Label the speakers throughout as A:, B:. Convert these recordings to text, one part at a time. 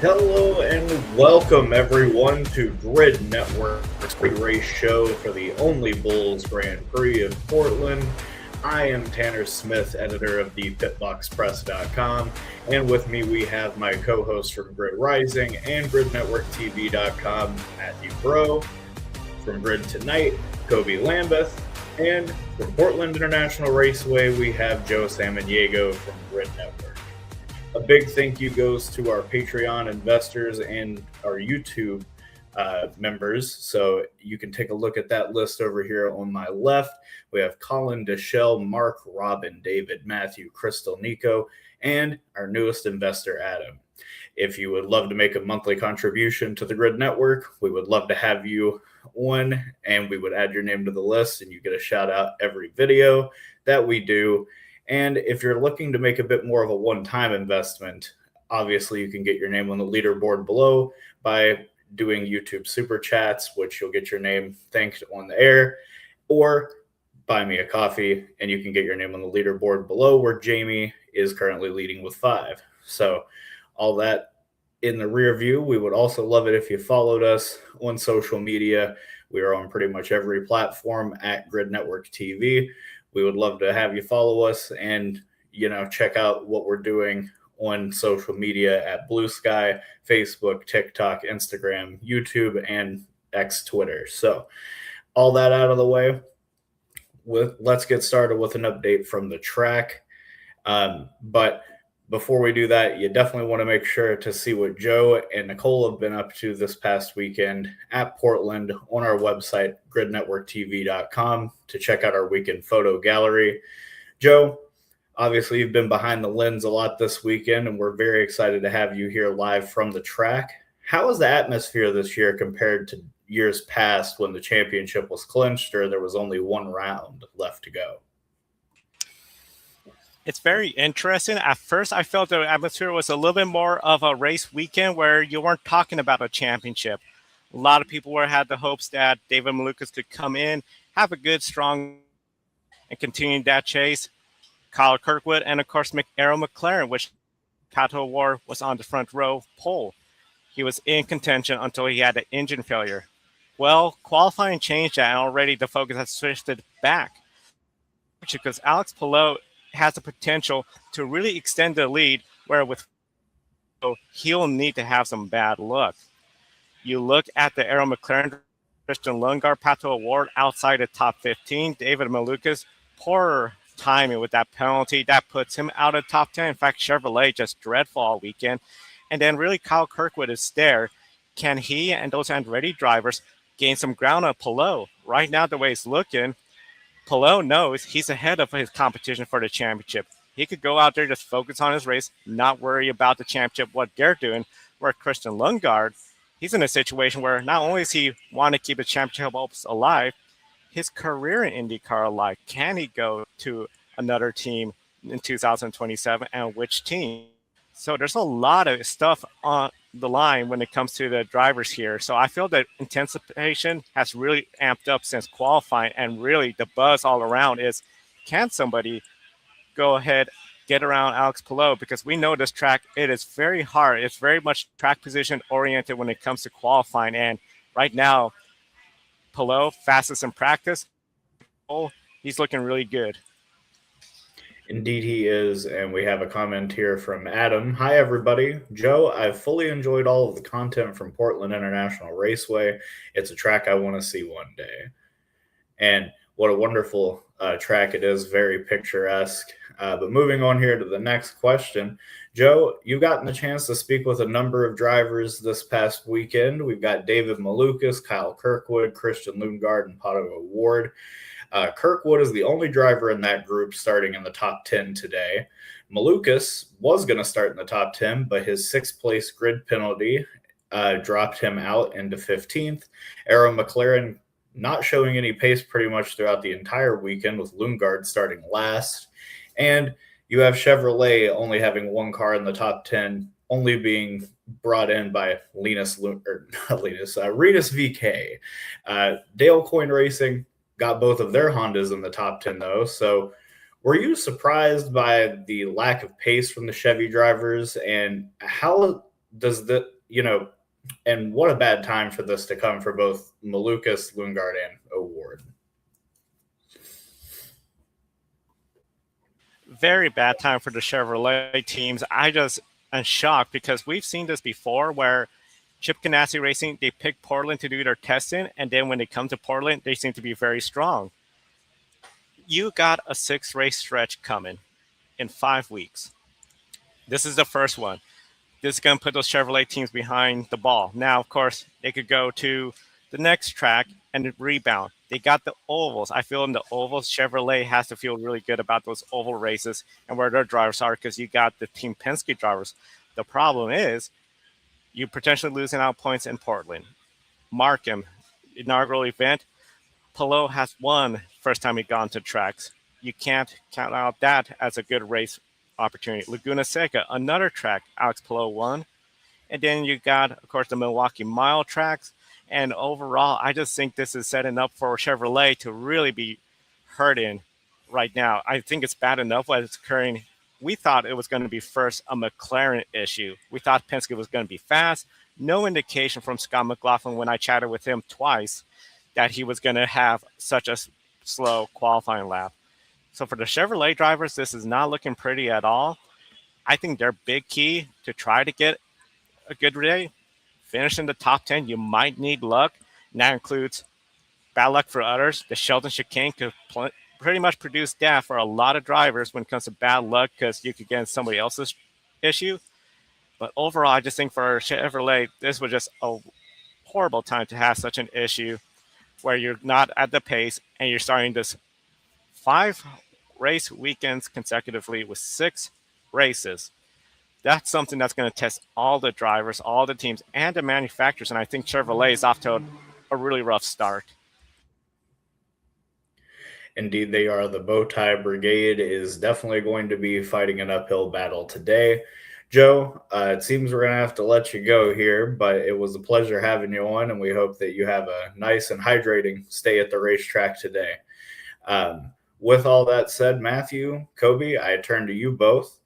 A: Hello and welcome everyone to Grid Network's pre-race show for the OnlyBulls Grand Prix of Portland. I am Tanner Smith, editor of the PitboxPress.com, and with me we have my co-host from Grid Rising and GridNetworkTV.com, Matthew Bro. From Grid Tonight, Kobe Lambeth, and from Portland International Raceway we have Joe Samaniego from Grid Network. A big thank you goes to our Patreon investors and our YouTube members. So you can take a look at that list over here on my left. We have Colin, Deschelle, Mark, Robin, David, Matthew, Crystal, Nico, and our newest investor, Adam. If you would love to make a monthly contribution to the Grid Network, we would love to have you on, and we would add your name to the list, and you get a shout out every video that we do. And if you're looking to make a bit more of a one-time investment, obviously you can get your name on the leaderboard below by doing YouTube Super Chats, which you'll get your name thanked on the air, or buy me a coffee, and you can get your name on the leaderboard below where Jamie is currently leading with 5. So all that in the rear view. We would also love it if you followed us on social media. We are on pretty much every platform at Grid Network TV. We would love to have you follow us and, check out what we're doing on social media at Blue Sky, Facebook, TikTok, Instagram, YouTube, and X Twitter. So all that out of the way, let's get started with an update from the track. But before we do that, you definitely want to make sure to see what Joe and Nicole have been up to this past weekend at Portland on our website, gridnetworktv.com, to check out our weekend photo gallery. Joe, obviously you've been behind the lens a lot this weekend, and we're very excited to have you here live from the track. How is the atmosphere this year compared to years past when the championship was clinched or there was only one round left to go?
B: It's very interesting. At first, I felt the atmosphere was a little bit more of a race weekend where you weren't talking about a championship. A lot of people had the hopes that David Malukas could come in, have a good, strong, and continue that chase. Kyle Kirkwood and, of course, Aaron McLaren, which Pato Award was on the front row pole. He was in contention until he had an engine failure. Well, qualifying changed that, and already the focus has shifted back. Because Alex Palou has the potential to really extend the lead, where with he'll need to have some bad luck. You look at the Aaron McLaren, Christian Lundgaard, Pato Award outside the top 15. David Malukas, poor timing with that penalty. That puts him out of top 10. In fact, Chevrolet just dreadful all weekend. And then really Kyle Kirkwood is there. Can he and those Andretti drivers gain some ground on Palou? Right now, the way it's looking, Palou knows he's ahead of his competition for the championship. He could go out there, just focus on his race, not worry about the championship, what they're doing. Where Christian Lundgaard, he's in a situation where not only does he want to keep his championship hopes alive, his career in IndyCar alive. Can he go to another team in 2027, and which team? So there's a lot of stuff on the line when it comes to the drivers here. So I feel that anticipation has really amped up since qualifying, and really the buzz all around is, can somebody go ahead, get around Alex Palou? Because we know this track, it is very hard. It's very much track position oriented when it comes to qualifying. And right now, Palou, fastest in practice, he's looking really good.
A: Indeed he is, and we have a comment here from Adam. Hi, everybody. Joe, I've fully enjoyed all of the content from Portland International Raceway. It's a track I want to see one day. And what a wonderful track it is, very picturesque. But moving on here to the next question. Joe, you've gotten the chance to speak with a number of drivers this past weekend. We've got David Malukas, Kyle Kirkwood, Christian Lundgaard, and Pato Award. Kirkwood is the only driver in that group starting in the top 10 today. Malukas was going to start in the top 10, but his sixth-place grid penalty dropped him out into 15th. Aaron McLaren not showing any pace pretty much throughout the entire weekend, with Lundgaard starting last. And you have Chevrolet only having one car in the top 10, only being brought in by Renus VK. Dale Coyne Racing got both of their Hondas in the top 10, though. So were you surprised by the lack of pace from the Chevy drivers? And how does the and what a bad time for this to come for both Malukas, Lundgaard, and O'Ward.
B: Very bad time for the Chevrolet teams. I just am shocked because we've seen this before where Chip Ganassi Racing, they pick Portland to do their testing, and then when they come to Portland, they seem to be very strong. You got a 6 race stretch coming in 5 weeks. This is the first one. This is going to put those Chevrolet teams behind the ball. Now, of course, they could go to the next track and rebound. They got the ovals. I feel in the ovals, Chevrolet has to feel really good about those oval races and where their drivers are because you got the Team Penske drivers. The problem is you potentially losing out points in Portland. Markham, inaugural event. Palou has won first time he gone to tracks. You can't count out that as a good race opportunity. Laguna Seca, another track, Alex Palou won. And then you got, of course, the Milwaukee Mile tracks. And overall, I just think this is setting up for Chevrolet to really be hurting right now. I think it's bad enough what it's occurring. We thought it was going to be first a McLaren issue. We thought Penske was going to be fast. No indication from Scott McLaughlin when I chatted with him twice that he was going to have such a slow qualifying lap. So for the Chevrolet drivers, this is not looking pretty at all. I think their big key to try to get a good day, finish in the top 10, you might need luck. And that includes bad luck for others. The Sheldon chicane could pretty much produce death for a lot of drivers when it comes to bad luck because you could get in somebody else's issue. But overall, I just think for Chevrolet, this was just a horrible time to have such an issue where you're not at the pace and you're starting this 5 race weekends consecutively with 6 races. That's something that's going to test all the drivers, all the teams, and the manufacturers. And I think Chevrolet is off to a really rough start.
A: Indeed, they are. The Bowtie Brigade is definitely going to be fighting an uphill battle today. Joe, it seems we're going to have to let you go here, but it was a pleasure having you on, and we hope that you have a nice and hydrating stay at the racetrack today. With all that said, Matthew, Kobe, I turn to you both.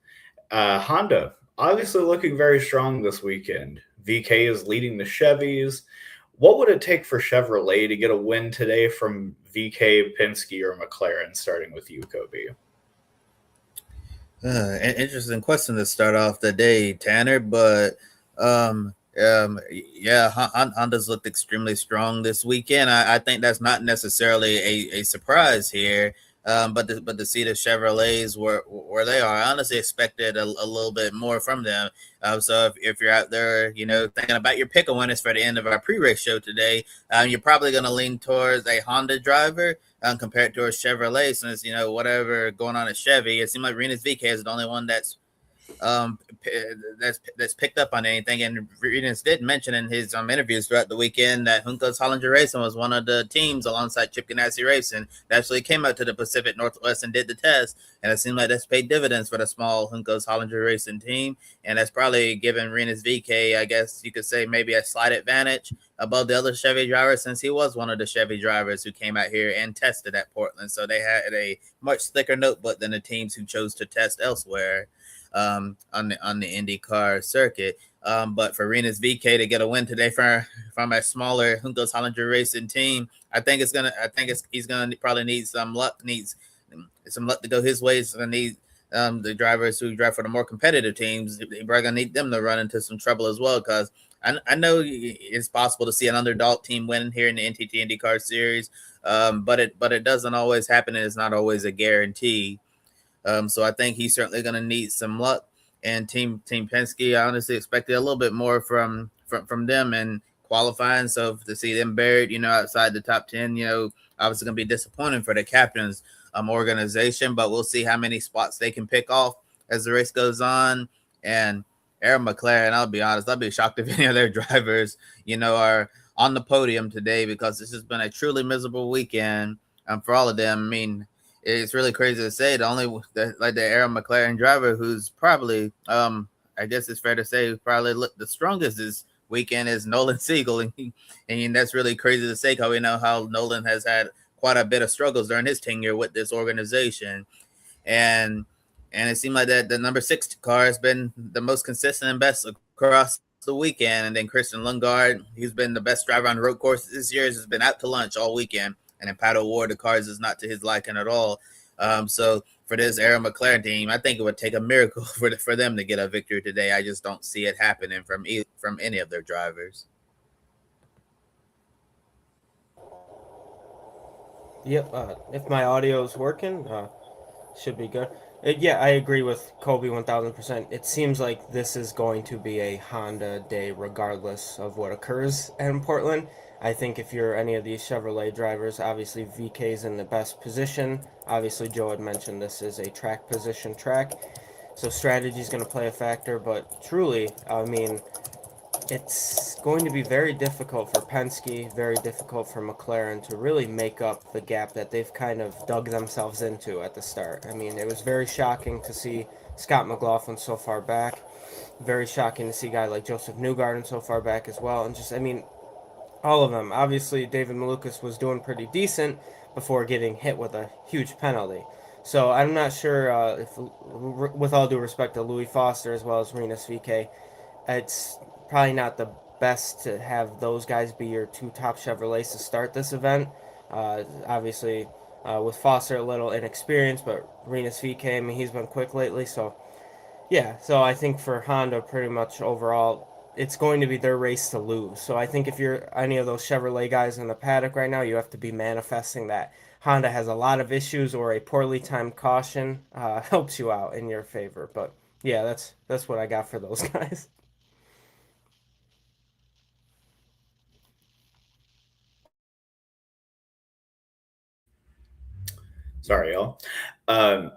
A: Honda, obviously looking very strong this weekend. VK is leading the Chevys. What would it take for Chevrolet to get a win today from VK, Penske, or McLaren, starting with you, Kobe?
C: An interesting question to start off the day, Tanner, but yeah, Honda's looked extremely strong this weekend. I think that's not necessarily a surprise here. But to see the Chevrolets where they are, I honestly expected a little bit more from them. So if you're out there, thinking about your pick of winners for the end of our pre-race show today, you're probably going to lean towards a Honda driver compared to a Chevrolet, since whatever going on at Chevy, it seems like Rinus VeeKay is the only one that's picked up on anything. And Rinus did mention in his interviews throughout the weekend that Juncos Hollinger Racing was one of the teams alongside Chip Ganassi Racing that actually came out to the Pacific Northwest and did the test. And it seemed like that's paid dividends for the small Juncos Hollinger Racing team. And that's probably given Rinus VeeKay, I guess you could say, maybe a slight advantage above the other Chevy drivers, since he was one of the Chevy drivers who came out here and tested at Portland. So they had a much thicker notebook than the teams who chose to test elsewhere on the IndyCar circuit. But for Rinus VeeKay to get a win today from a smaller Juncos Hollinger Racing team, he's gonna probably need some luck. Needs some luck to go his way. He's gonna need the drivers who drive for the more competitive teams. They're gonna need them to run into some trouble as well, because I know it's possible to see an underdog team win here in the NTT IndyCar Series, but it doesn't always happen, and it's not always a guarantee. So I think he's certainly going to need some luck. And Team Penske, I honestly expected a little bit more from them in qualifying. So to see them buried, outside the top 10, obviously going to be disappointing for the captain's organization. But we'll see how many spots they can pick off as the race goes on. And Aaron McLaren, I'll be honest, I'll be shocked if any of their drivers, are on the podium today, because this has been a truly miserable weekend for all of them. I mean, it's really crazy to say the Aaron McLaren driver who's probably, I guess it's fair to say, probably looked the strongest this weekend is Nolan Siegel. And that's really crazy to say, because we know how Nolan has had quite a bit of struggles during his tenure with this organization. And it seemed like that the number 6 car has been the most consistent and best across the weekend. And then Christian Lundgaard, he's been the best driver on the road course this year, has been out to lunch all weekend. And then Pato Ward, the cars is not to his liking at all. So for this Aaron McLaren team, I think it would take a miracle for them to get a victory today. I just don't see it happening from any of their drivers.
D: Yep. If my audio is working, should be good. Yeah, I agree with Kobe 1000%. It seems like this is going to be a Honda day regardless of what occurs in Portland. I think if you're any of these Chevrolet drivers, obviously VK's in the best position. Obviously, Joe had mentioned this is a track position track, so strategy is going to play a factor. But truly, I mean, it's going to be very difficult for Penske, very difficult for McLaren to really make up the gap that they've kind of dug themselves into at the start. I mean, it was very shocking to see Scott McLaughlin so far back. Very shocking to see a guy like Joseph Newgarden so far back as well. And just, I mean, all of them. Obviously, David Malukas was doing pretty decent before getting hit with a huge penalty. So I'm not sure if, with all due respect to Louis Foster as well as Rinus VeeKay, it's probably not the best to have those guys be your two top Chevrolets to start this event. Obviously, with Foster a little inexperienced, but Rinus VeeKay, I mean, he's been quick lately. So, yeah, so I think for Honda, pretty much overall, it's going to be their race to lose. So I think if you're any of those Chevrolet guys in the paddock right now, you have to be manifesting that Honda has a lot of issues or a poorly timed caution helps you out in your favor. But yeah, that's what I got for those guys.
A: Sorry, y'all. Um,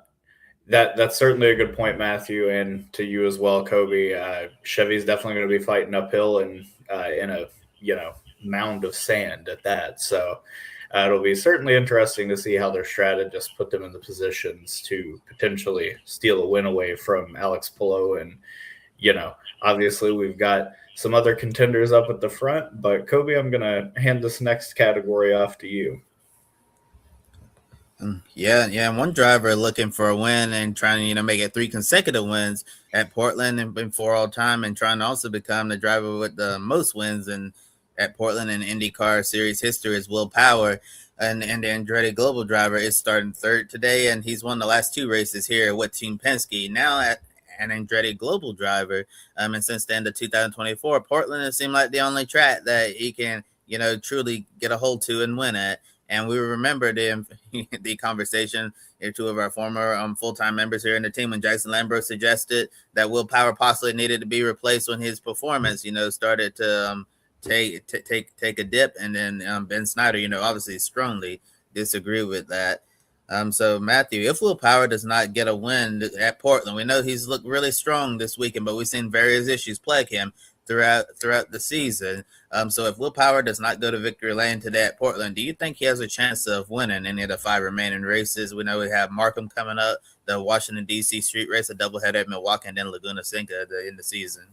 A: that's certainly a good point, Matthew, and to you as well, Kobe. Chevy's definitely going to be fighting uphill and in a mound of sand at that. So it'll be certainly interesting to see how their strategists put them in the positions to potentially steal a win away from Alex Palou. And obviously we've got some other contenders up at the front. But Kobe, I'm going to hand this next category off to you.
C: Yeah. One driver looking for a win and trying to, make it 3 consecutive wins at Portland and before all time, and trying to also become the driver with the most wins at Portland and IndyCar Series history is Will Power. And the Andretti Global driver is starting third today, and he's won the last 2 races here with Team Penske. Now at an Andretti Global driver, and since the end of 2024, Portland has seemed like the only track that he can, truly get a hold to and win at. And we remember the conversation, 2 of our former full-time members here in the team, when Jackson Lambro suggested that Will Power possibly needed to be replaced when his performance, started to take a dip. And then Ben Snyder, obviously strongly disagree with that. So Matthew, if Will Power does not get a win at Portland, we know he's looked really strong this weekend, but we've seen various issues plague him throughout the season. So if Will Power does not go to victory lane today at Portland, do you think he has a chance of winning any of the 5 remaining races? We know we have Markham coming up, the Washington, D.C. street race, a doubleheader at Milwaukee, and then Laguna Seca in the season.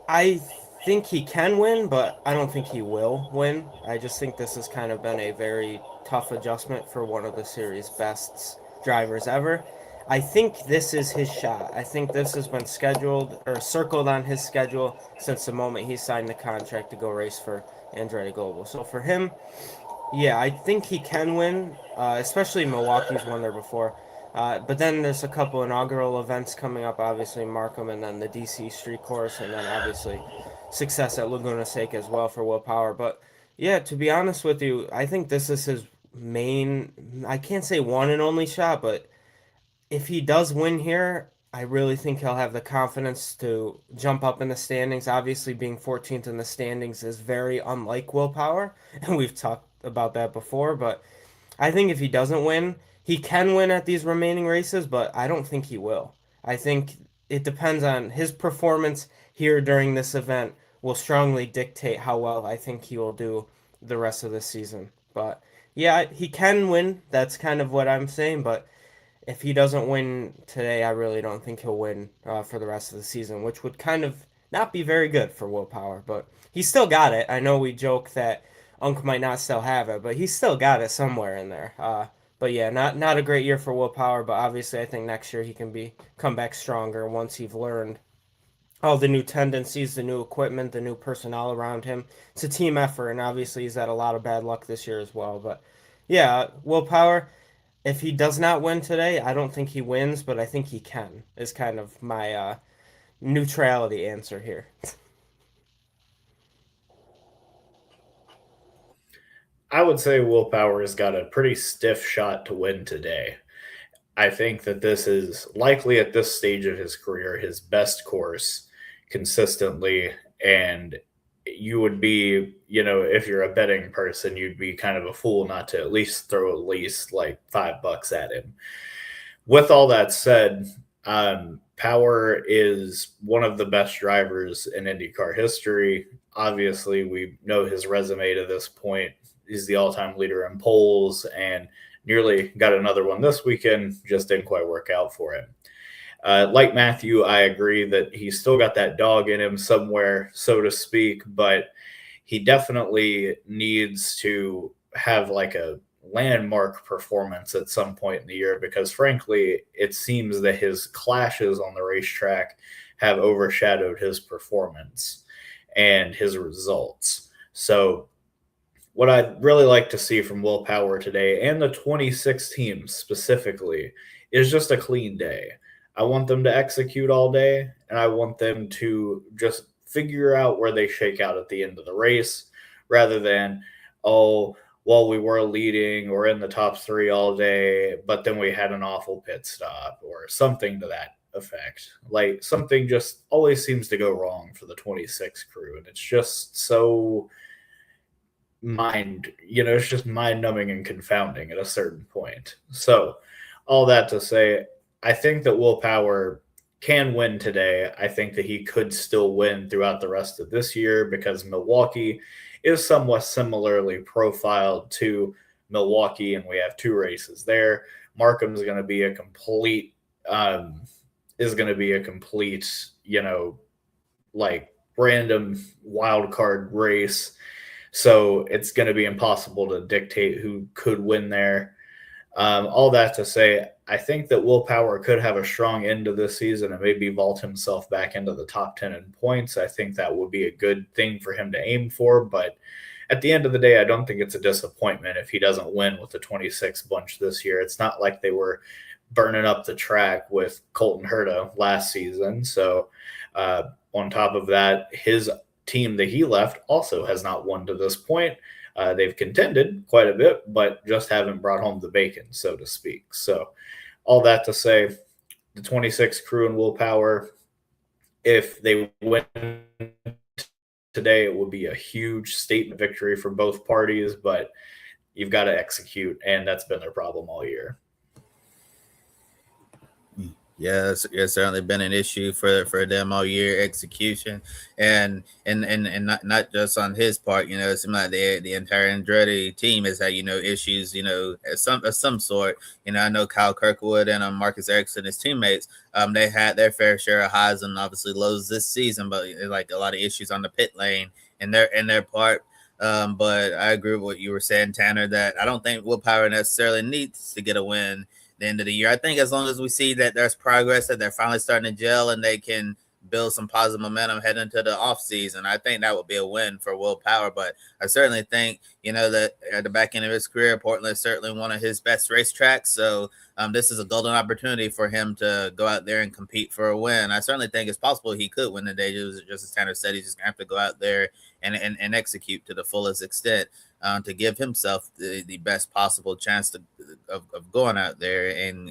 D: I think he can win, but I don't think he will win. I just think this has kind of been a very tough adjustment for one of the series' best drivers ever. I think this is his shot. I think this has been scheduled or circled on his schedule since the moment he signed the contract to go race for Andretti Global. So for him, yeah, I think he can win, especially Milwaukee's won there before. But then there's a couple inaugural events coming up, obviously Markham and then the DC Street Course, and then obviously success at Laguna Seca as well for Will Power. But yeah, to be honest with you, I think this is his main, I can't say one and only shot, but if he does win here, I really think he'll have the confidence to jump up in the standings. Obviously, being 14th in the standings is very unlike Will Power, and we've talked about that before. But I think if he doesn't win, he can win at these remaining races, but I don't think he will. I think it depends on his performance here during this event will strongly dictate how well I think he will do the rest of the season. But yeah, he can win. That's kind of what I'm saying, but if he doesn't win today, I really don't think he'll win for the rest of the season, which would kind of not be very good for Will Power. But he's still got it. I know we joke that Unk might not still have it, but he's still got it somewhere in there. But yeah, not a great year for Will Power, but obviously I think next year he can come back stronger once he's learned all the new tendencies, the new equipment, the new personnel around him. It's a team effort, and obviously he's had a lot of bad luck this year as well. But yeah, Will Power, if he does not win today, I don't think he wins, but I think he can, is kind of my neutrality answer here.
A: I would say Will Power has got a pretty stiff shot to win today. I think that this is likely at this stage of his career his best course consistently. And you would be, if you're a betting person, you'd be kind of a fool not to at least throw at least like $5 at him. With all that said, Power is one of the best drivers in IndyCar history. Obviously, we know his resume to this point. He's the all-time leader in poles and nearly got another one this weekend, just didn't quite work out for him. Like Matthew, I agree that he's still got that dog in him somewhere, so to speak, but he definitely needs to have like a landmark performance at some point in the year because, frankly, it seems that his clashes on the racetrack have overshadowed his performance and his results. So what I'd really like to see from Will Power today and the 26 teams specifically is just a clean day. I want them to execute all day, and I want them to just figure out where they shake out at the end of the race rather than, we were leading or in the top 3 all day, but then we had an awful pit stop or something to that effect. Like something just always seems to go wrong for the 26 crew, and it's just so it's just mind-numbing and confounding at a certain point. So all that to say, I think that Will Power can win today. I think that he could still win throughout the rest of this year because Milwaukee is somewhat similarly profiled to Milwaukee, and we have 2 races there. Markham's going to be a complete, random wild card race. So it's going to be impossible to dictate who could win there. All that to say, I think that Will Power could have a strong end to this season and maybe vault himself back into the top 10 in points. I think that would be a good thing for him to aim for. But at the end of the day, I don't think it's a disappointment if he doesn't win with the 26 bunch this year. It's not like they were burning up the track with Colton Herta last season. So on top of that, his team that he left also has not won to this point. They've contended quite a bit, but just haven't brought home the bacon, so to speak. So all that to say, the 26 crew and Will Power, if they win today, it would be a huge statement victory for both parties, but you've got to execute, and that's been their problem all year.
C: Yeah, it's certainly been an issue for them all year, execution, and not just on his part. It seems like the entire Andretti team has had issues, of some sort. I know Kyle Kirkwood and Marcus Ericsson, his teammates, they had their fair share of highs and obviously lows this season, but like a lot of issues on the pit lane in their part. But I agree with what you were saying, Tanner, that I don't think Will Power necessarily needs to get a win the end of the year. I think as long as we see that there's progress, that they're finally starting to gel and they can build some positive momentum heading into the off season, I think that would be a win for Will Power. But I certainly think, that at the back end of his career, Portland is certainly one of his best racetracks. So this is a golden opportunity for him to go out there and compete for a win. I certainly think it's possible he could win the day. Just as Tanner said, he's just going to have to go out there and execute to the fullest extent. To give himself the best possible chance of going out there and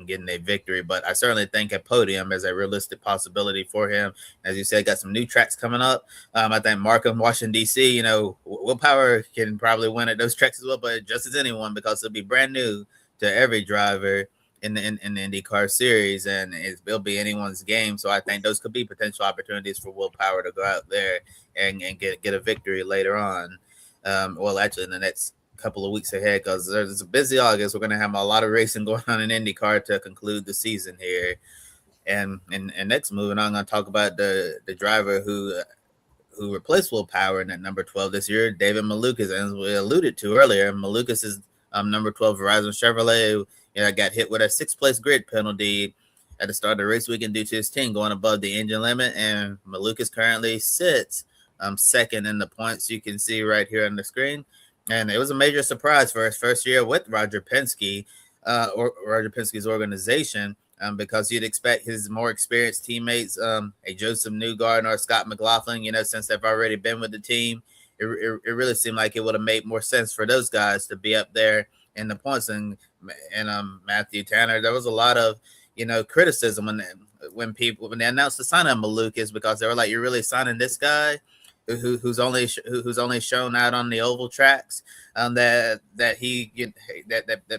C: getting a victory. But I certainly think a podium is a realistic possibility for him. As you said, got some new tracks coming up. I think Markham, Washington, D.C., Will Power can probably win at those tracks as well, but just as anyone, because it'll be brand new to every driver in the IndyCar Series, and it'll be anyone's game. So I think those could be potential opportunities for Will Power to go out there and get a victory later on. Actually in the next couple of weeks ahead, because there's a busy August. We're going to have a lot of racing going on in IndyCar to conclude the season here. And next, moving on, I'm going to talk about the driver who replaced Will Power in at number 12 this year, David Malukas. As we alluded to earlier, Malukas is number 12 Verizon Chevrolet. Got hit with a 6th place grid penalty at the start of the race weekend due to his team going above the engine limit, and Malukas currently sits second in the points. You can see right here on the screen, and it was a major surprise for his first year with Roger Penske, or Roger Penske's organization. Because you'd expect his more experienced teammates, a Joseph Newgarden or Scott McLaughlin, since they've already been with the team, it really seemed like it would have made more sense for those guys to be up there in the points. And Matthew Tanner, there was a lot of criticism when they announced the signing of Malukas, because they were like, "You're really signing this guy who's only shown out on the oval tracks, that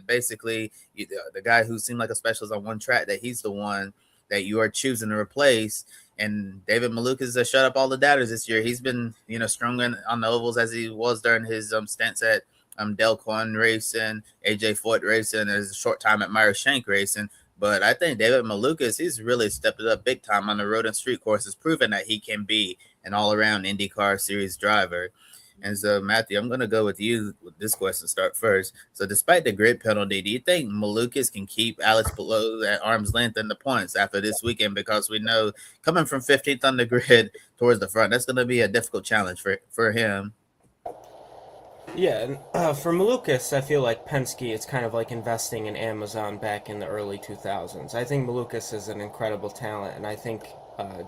C: basically the guy who seemed like a specialist on one track, that he's the one that you are choosing to replace." And David Malukas has shut up all the doubters this year. He's been strong on the ovals as he was during his stints at Delcoin Racing, AJ Foyt Racing, and his short time at Meyer Shank Racing. But I think David Malukas, he's really stepped it up big time on the road and street courses, proving that he can be an all-around IndyCar Series driver. And so, Matthew, I'm going to go with you with this question start first. So, despite the grid penalty, do you think Malukas can keep Alex Palou at arm's length in the points after this weekend? Because we know coming from 15th on the grid towards the front, that's going to be a difficult challenge for him.
D: Yeah, and for Malukas, I feel like Penske, it's kind of like investing in Amazon back in the early 2000s. I think Malukas is an incredible talent, and I think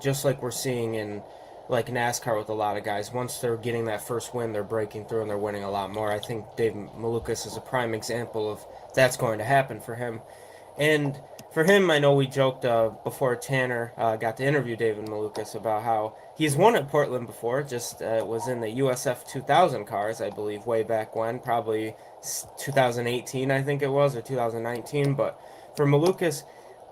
D: just like we're seeing in like NASCAR with a lot of guys, once they're getting that first win, they're breaking through and they're winning a lot more. I think Dave Malukas is a prime example of that's going to happen for him. And for him, I know we joked before Tanner got to interview David Malukas about how he's won at Portland before, just was in the USF 2000 cars, I believe, way back when, probably 2018, I think it was, or 2019. But for Malukas,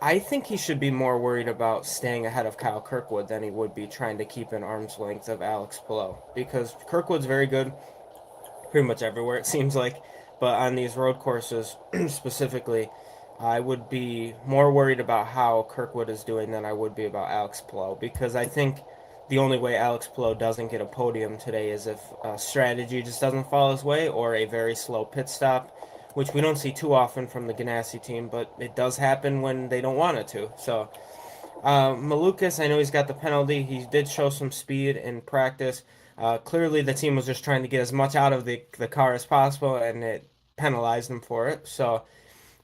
D: I think he should be more worried about staying ahead of Kyle Kirkwood than he would be trying to keep an arm's length of Alex Palou, because Kirkwood's very good pretty much everywhere, it seems like. But on these road courses specifically, I would be more worried about how Kirkwood is doing than I would be about Alex Palou, because I think the only way Alex Palou doesn't get a podium today is if strategy just doesn't fall his way, or a very slow pit stop, which we don't see too often from the Ganassi team, but it does happen when they don't want it to. So Malukas, I know he's got the penalty. He did show some speed in practice. Clearly the team was just trying to get as much out of the car as possible, and it penalized him for it. So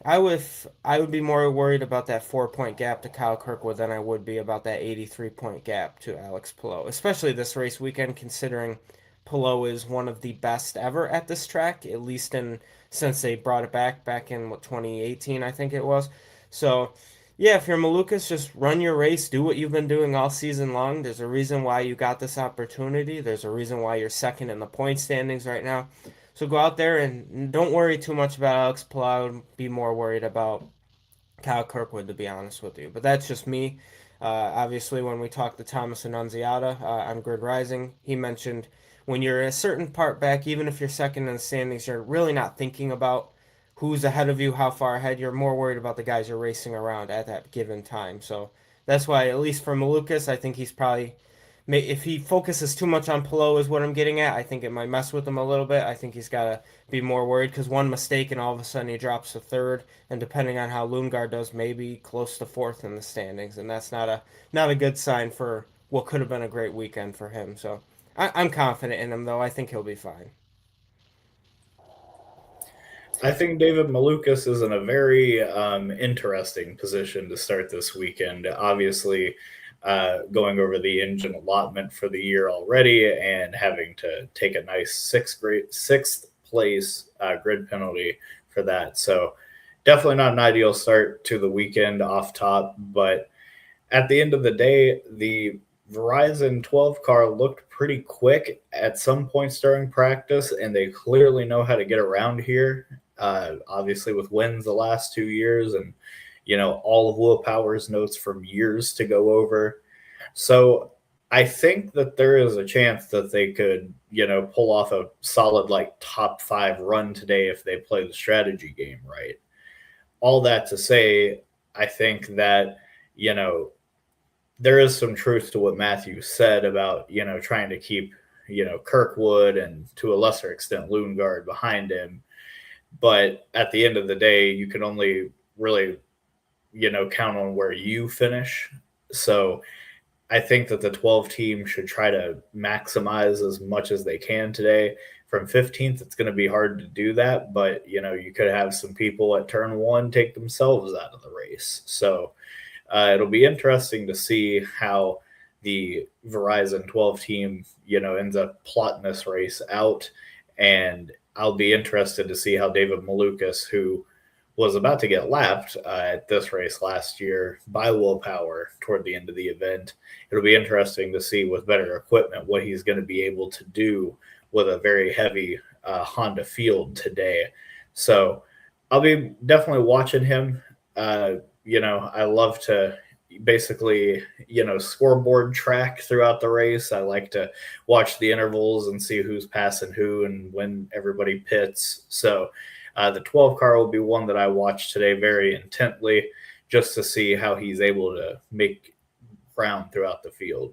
D: I would be more worried about that 4-point gap to Kyle Kirkwood than I would be about that 83-point gap to Alex Palou, especially this race weekend, considering Palou is one of the best ever at this track, at least since they brought it back in 2018, I think it was. So yeah, if you're Malukas, just run your race, do what you've been doing all season long. There's a reason why you got this opportunity. There's a reason why you're second in the point standings right now. So go out there and don't worry too much about Alex Palou. Be more worried about Kyle Kirkwood, to be honest with you. But that's just me. Obviously, when we talked to Thomas Annunziata on Grid Rising, he mentioned when you're a certain part back, even if you're second in the standings, you're really not thinking about who's ahead of you, how far ahead. You're more worried about the guys you're racing around at that given time. So that's why, at least for Malukas, I think he's probably, if he focuses too much on Palou is what I'm getting at, I think it might mess with him a little bit. I think he's got to be more worried, because one mistake and all of a sudden he drops to third, and depending on how Lundgaard does, maybe close to fourth in the standings, and that's not a good sign for what could have been a great weekend for him. So I'm confident in him, though. I think he'll be fine.
A: I think David Malukas is in a very interesting position to start this weekend. Obviously, going over the engine allotment for the year already and having to take a nice sixth place grid penalty for that. So definitely not an ideal start to the weekend off top. But at the end of the day, the Verizon 12 car looked pretty quick at some points during practice, and they clearly know how to get around here. Obviously with wins the last 2 years, and all of Will Power's notes from years to go over. So I think that there is a chance that they could pull off a solid top 5 run today if they play the strategy game right. All that to say, I think that there is some truth to what Matthew said about trying to keep Kirkwood and to a lesser extent Lundgaard behind him. But at the end of the day, you can only really, count on where you finish. So I think that the 12 team should try to maximize as much as they can today. From 15th, it's going to be hard to do that, but you could have some people at turn one take themselves out of the race. So it'll be interesting to see how the Verizon 12 team, ends up plotting this race out. And I'll be interested to see how David Malukas, who was about to get lapped at this race last year by Will Power toward the end of the event. It'll be interesting to see with better equipment what he's going to be able to do with a very heavy Honda field today. So I'll be definitely watching him. I love to basically, scoreboard track throughout the race. I like to watch the intervals and see who's passing who and when everybody pits. So the 12 car will be one that I watch today very intently just to see how he's able to make ground throughout the field.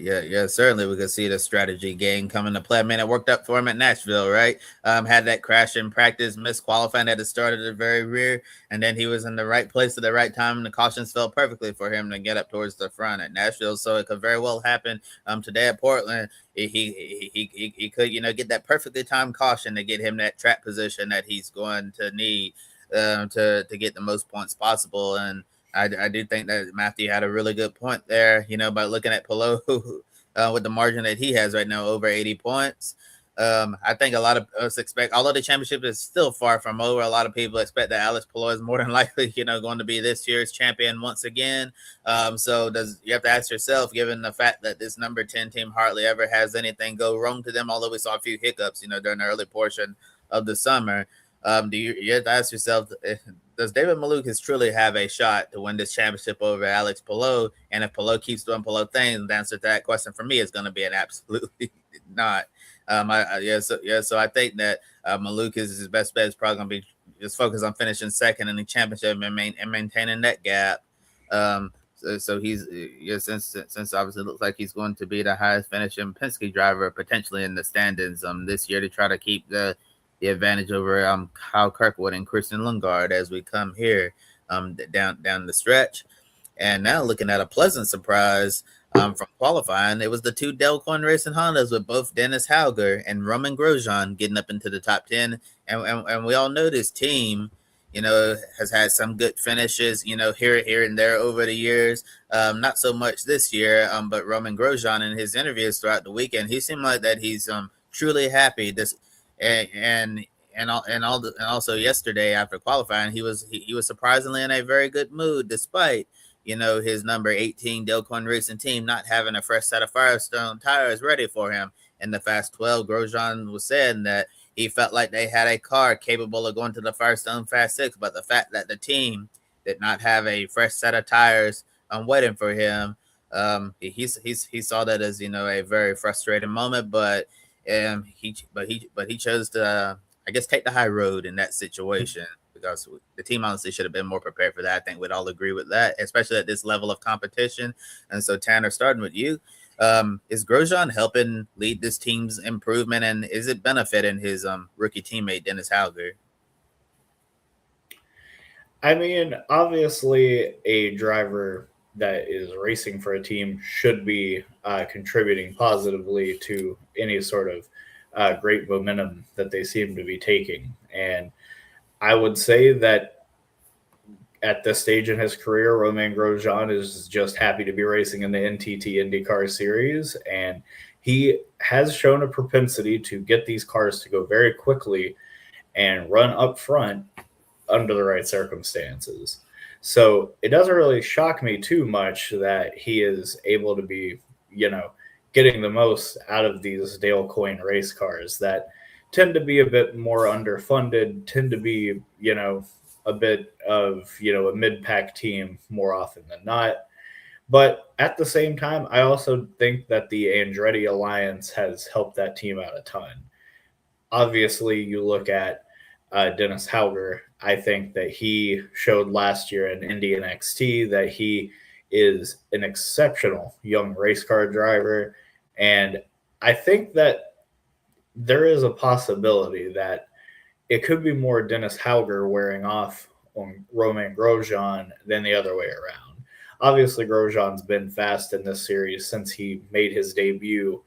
C: Yeah, certainly we could see the strategy game coming to play. I mean, it worked out for him at Nashville, right? Had that crash in practice, missed qualifying at the start of the very rear, and then he was in the right place at the right time, and the cautions fell perfectly for him to get up towards the front at Nashville. So it could very well happen today at Portland. He could, get that perfectly timed caution to get him that track position that he's going to need to get the most points possible. And I do think that Matthew had a really good point there, by looking at Palou with the margin that he has right now, over 80 points. I think a lot of us expect, although the championship is still far from over, a lot of people expect that Alex Palou is more than likely, going to be this year's champion once again. So you have to ask yourself, given the fact that this number 10 team hardly ever has anything go wrong to them, although we saw a few hiccups, during the early portion of the summer. You have to ask yourself, does David Malukas truly have a shot to win this championship over Alex Palou? And if Palou keeps doing Palou things, the answer to that question for me is going to be an absolutely not. So I think that Malukas' best bet is probably going to be just focus on finishing second in the championship and maintaining that gap. So he's since obviously it looks like he's going to be the highest finishing Penske driver potentially in the standings this year to try to keep the advantage over Kyle Kirkwood and Christian Lundgaard as we come here down the stretch. And now looking at a pleasant surprise from qualifying, it was the two Delcoin Racing Hondas with both Dennis Hauger and Roman Grosjean getting up into the top 10. And we all know this team, has had some good finishes, here and there over the years. Not so much this year, but Roman Grosjean in his interviews throughout the weekend, he seemed like that he's truly happy. And also yesterday after qualifying, he was surprisingly in a very good mood, despite his number 18 Delcoin Racing team not having a fresh set of Firestone tires ready for him in the Fast 12. Grosjean was saying that he felt like they had a car capable of going to the Firestone Fast 6, but the fact that the team did not have a fresh set of tires waiting for him, he saw that as a very frustrating moment, but he chose to, I guess, take the high road in that situation because the team honestly should have been more prepared for that. I think we'd all agree with that, especially at this level of competition. And so, Tanner, starting with you, is Grosjean helping lead this team's improvement, and is it benefiting his rookie teammate Dennis Hauger?
A: I mean, obviously, a driver that is racing for a team should be contributing positively to any sort of great momentum that they seem to be taking. And I would say that at this stage in his career, Romain Grosjean is just happy to be racing in the NTT IndyCar Series. And he has shown a propensity to get these cars to go very quickly and run up front under the right circumstances. So it doesn't really shock me too much that he is able to be, getting the most out of these Dale Coyne race cars that tend to be a bit more underfunded, tend to be, a bit of, a mid-pack team more often than not. But at the same time, I also think that the Andretti Alliance has helped that team out a ton. Obviously, you look at Dennis Hauger. I think that he showed last year in Indy NXT that he is an exceptional young race car driver. And I think that there is a possibility that it could be more Dennis Hauger wearing off on Romain Grosjean than the other way around. Obviously, Grosjean's been fast in this series since he made his debut,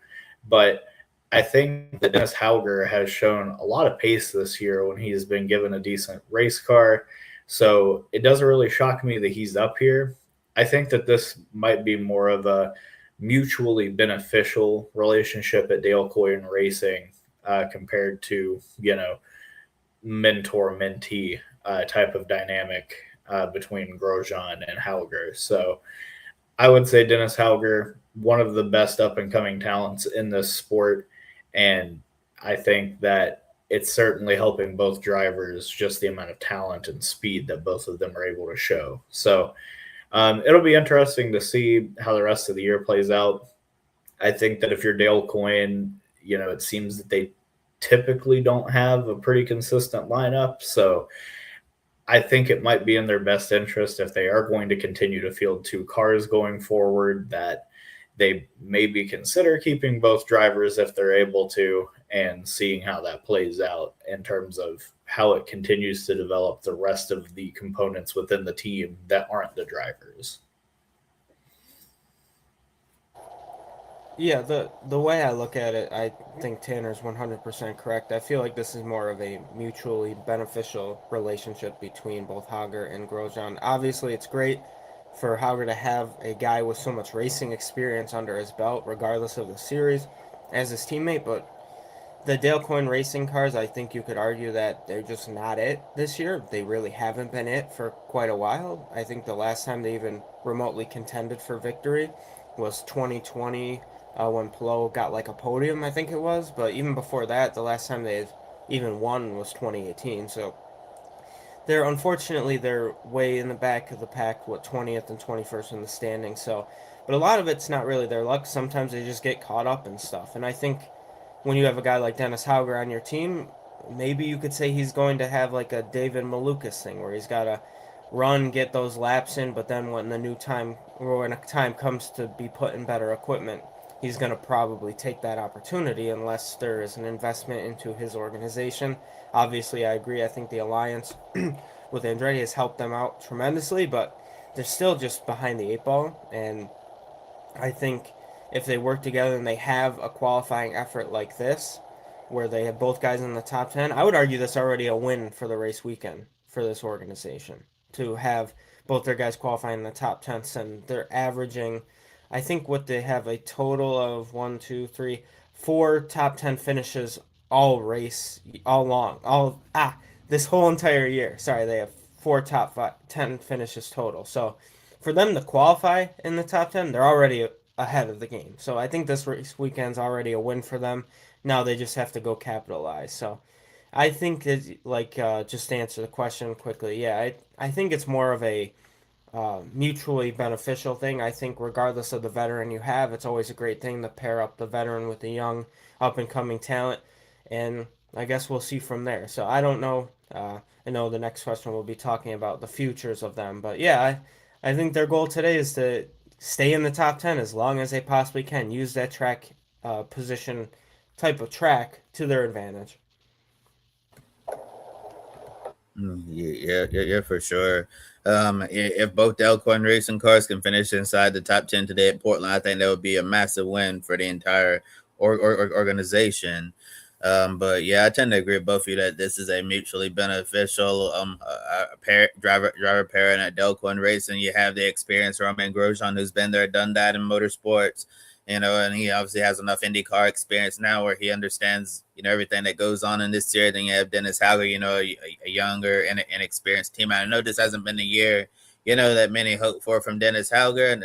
A: but I think that Dennis Hauger has shown a lot of pace this year when he's been given a decent race car. So it doesn't really shock me that he's up here. I think that this might be more of a mutually beneficial relationship at Dale Coyne Racing compared to, mentor mentee type of dynamic between Grosjean and Hauger. So I would say Dennis Hauger, one of the best up and coming talents in this sport. And I think that it's certainly helping both drivers, just the amount of talent and speed that both of them are able to show. So it'll be interesting to see how the rest of the year plays out. I think that if you're Dale Coyne, it seems that they typically don't have a pretty consistent lineup. So I think it might be in their best interest, if they are going to continue to field two cars going forward, that they maybe consider keeping both drivers if they're able to, and seeing how that plays out in terms of how it continues to develop the rest of the components within the team that aren't the drivers.
D: Yeah, the way I look at it, I think Tanner's 100% correct. I feel like this is more of a mutually beneficial relationship between both Hauger and Grosjean. Obviously, it's great for Hauger to have a guy with so much racing experience under his belt, regardless of the series, as his teammate. But the Dale Coyne Racing cars, I think you could argue that they're just not it this year. They really haven't been it for quite a while. I think the last time they even remotely contended for victory was 2020, when Palou got like a podium, I think it was. But even before that, the last time they even won was 2018. So they're way in the back of the pack, 20th and 21st in the standing. So, but a lot of it's not really their luck. Sometimes they just get caught up in stuff. And I think when you have a guy like Dennis Hauger on your team, maybe you could say he's going to have like a David Malukas thing where he's got to run, get those laps in, but then when a time comes to be put in better equipment, he's going to probably take that opportunity unless there is an investment into his organization. Obviously, I agree. I think the alliance with Andretti has helped them out tremendously, but they're still just behind the eight ball. And I think if they work together and they have a qualifying effort like this, where they have both guys in the top 10, I would argue that's already a win for the race weekend for this organization, to have both their guys qualifying in the top 10, and they're averaging, I think what they have a total of 4 top 10 finishes this whole entire year. Sorry, they have 10 finishes total. So for them to qualify in the top 10, they're already ahead of the game. So I think this race weekend's already a win for them. Now they just have to go capitalize. So I think that, just to answer the question quickly, yeah, I think it's more of a mutually beneficial thing. I think regardless of the veteran you have, it's always a great thing to pair up the veteran with the young up and coming talent, and I guess we'll see from there. So I don't know. I know the next question we'll be talking about the futures of them, but yeah, I think their goal today is to stay in the top 10 as long as they possibly can. Use that track position type of track to their advantage.
C: Yeah, for sure. If both Dale Coyne racing cars can finish inside the top 10 today at Portland, I think that would be a massive win for the entire organization. But yeah, I tend to agree with both of you that this is a mutually beneficial driver pairing at Dale Coyne Racing. You have the experience Romain Grosjean, who's been there, done that in motorsports, and he obviously has enough IndyCar experience now where he understands, everything that goes on in this year. Then you have Dennis Hauger, a younger and inexperienced team. I know this hasn't been the year, that many hope for from Dennis Hauger. And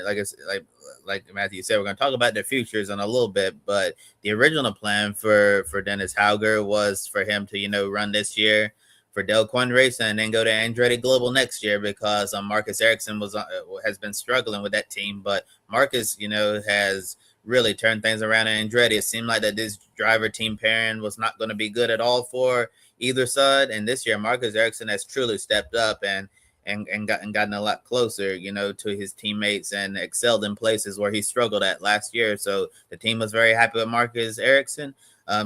C: like Matthew said, we're going to talk about the futures in a little bit, but the original plan for Dennis Hauger was for him to, run this year for Dale Coyne Racing and then go to Andretti Global next year, because Marcus Ericsson has been struggling with that team. But Marcus, has really turned things around at Andretti. It seemed like that this driver team pairing was not going to be good at all for either side. And this year, Marcus Ericsson has truly stepped up and gotten a lot closer, to his teammates and excelled in places where he struggled at last year. So the team was very happy with Marcus Ericsson.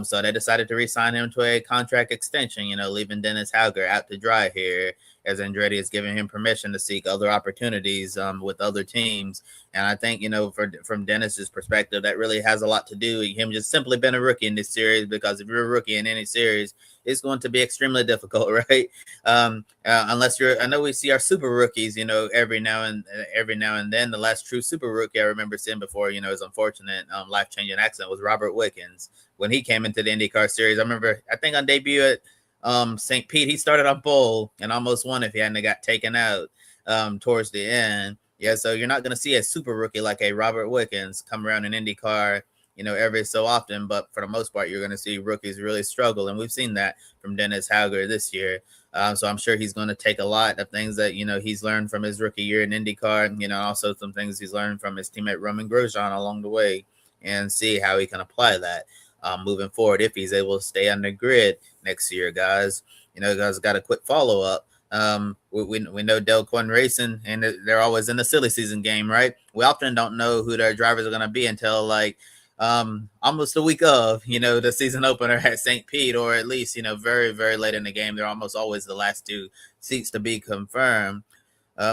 C: So they decided to re-sign him to a contract extension, leaving Dennis Hauger out to dry here, as Andretti is giving him permission to seek other opportunities with other teams. And I think, from Dennis's perspective, that really has a lot to do with him just simply being a rookie in this series, because if you're a rookie in any series, it's going to be extremely difficult, right? Unless I know we see our super rookies, every now and then. The last true super rookie I remember seeing before, his unfortunate life-changing accident was Robert Wickens when he came into the IndyCar Series. I think on debut at St. Pete, he started on pole and almost won if he hadn't got taken out towards the end. Yeah, so you're not going to see a super rookie like a Robert Wickens come around in IndyCar, every so often. But for the most part, you're going to see rookies really struggle. And we've seen that from Dennis Hauger this year. So I'm sure he's going to take a lot of things that, he's learned from his rookie year in IndyCar, also some things he's learned from his teammate Roman Grosjean along the way, and see how he can apply that moving forward if he's able to stay on the grid next year, guys. Guys got a quick follow-up. We know Del Coin Racing, and they're always in the silly season game, right? We often don't know who their drivers are going to be until almost a week of the season opener at St. Pete, or at least very, very late in the game. They're almost always the last two seats to be confirmed.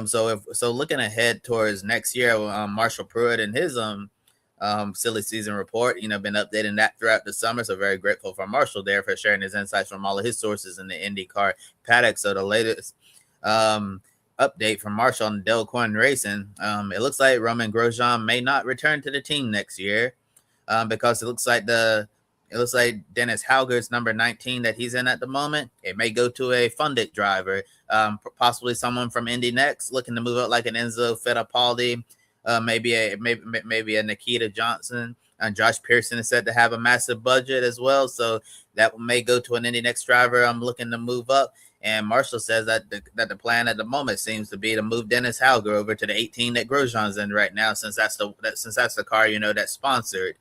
C: So looking ahead towards next year, Marshall Pruitt and his silly season report, been updating that throughout the summer. So very grateful for Marshall there for sharing his insights from all of his sources in the IndyCar paddock. So the latest update from Marshall on Del Coin Racing, it looks like Roman Grosjean may not return to the team next year, because it looks like Dennis Hauger's number 19 that he's in at the moment, it may go to a funded driver, possibly someone from Indy Next looking to move up, like an Enzo Fittipaldi. Maybe a Nikita Johnson. Josh Pearson is said to have a massive budget as well, so that may go to an Indy Next driver. I'm looking to move up, and Marshall says that the plan at the moment seems to be to move Dennis Hauger over to the 18 that Grosjean's in right now, since that's the car that's sponsored.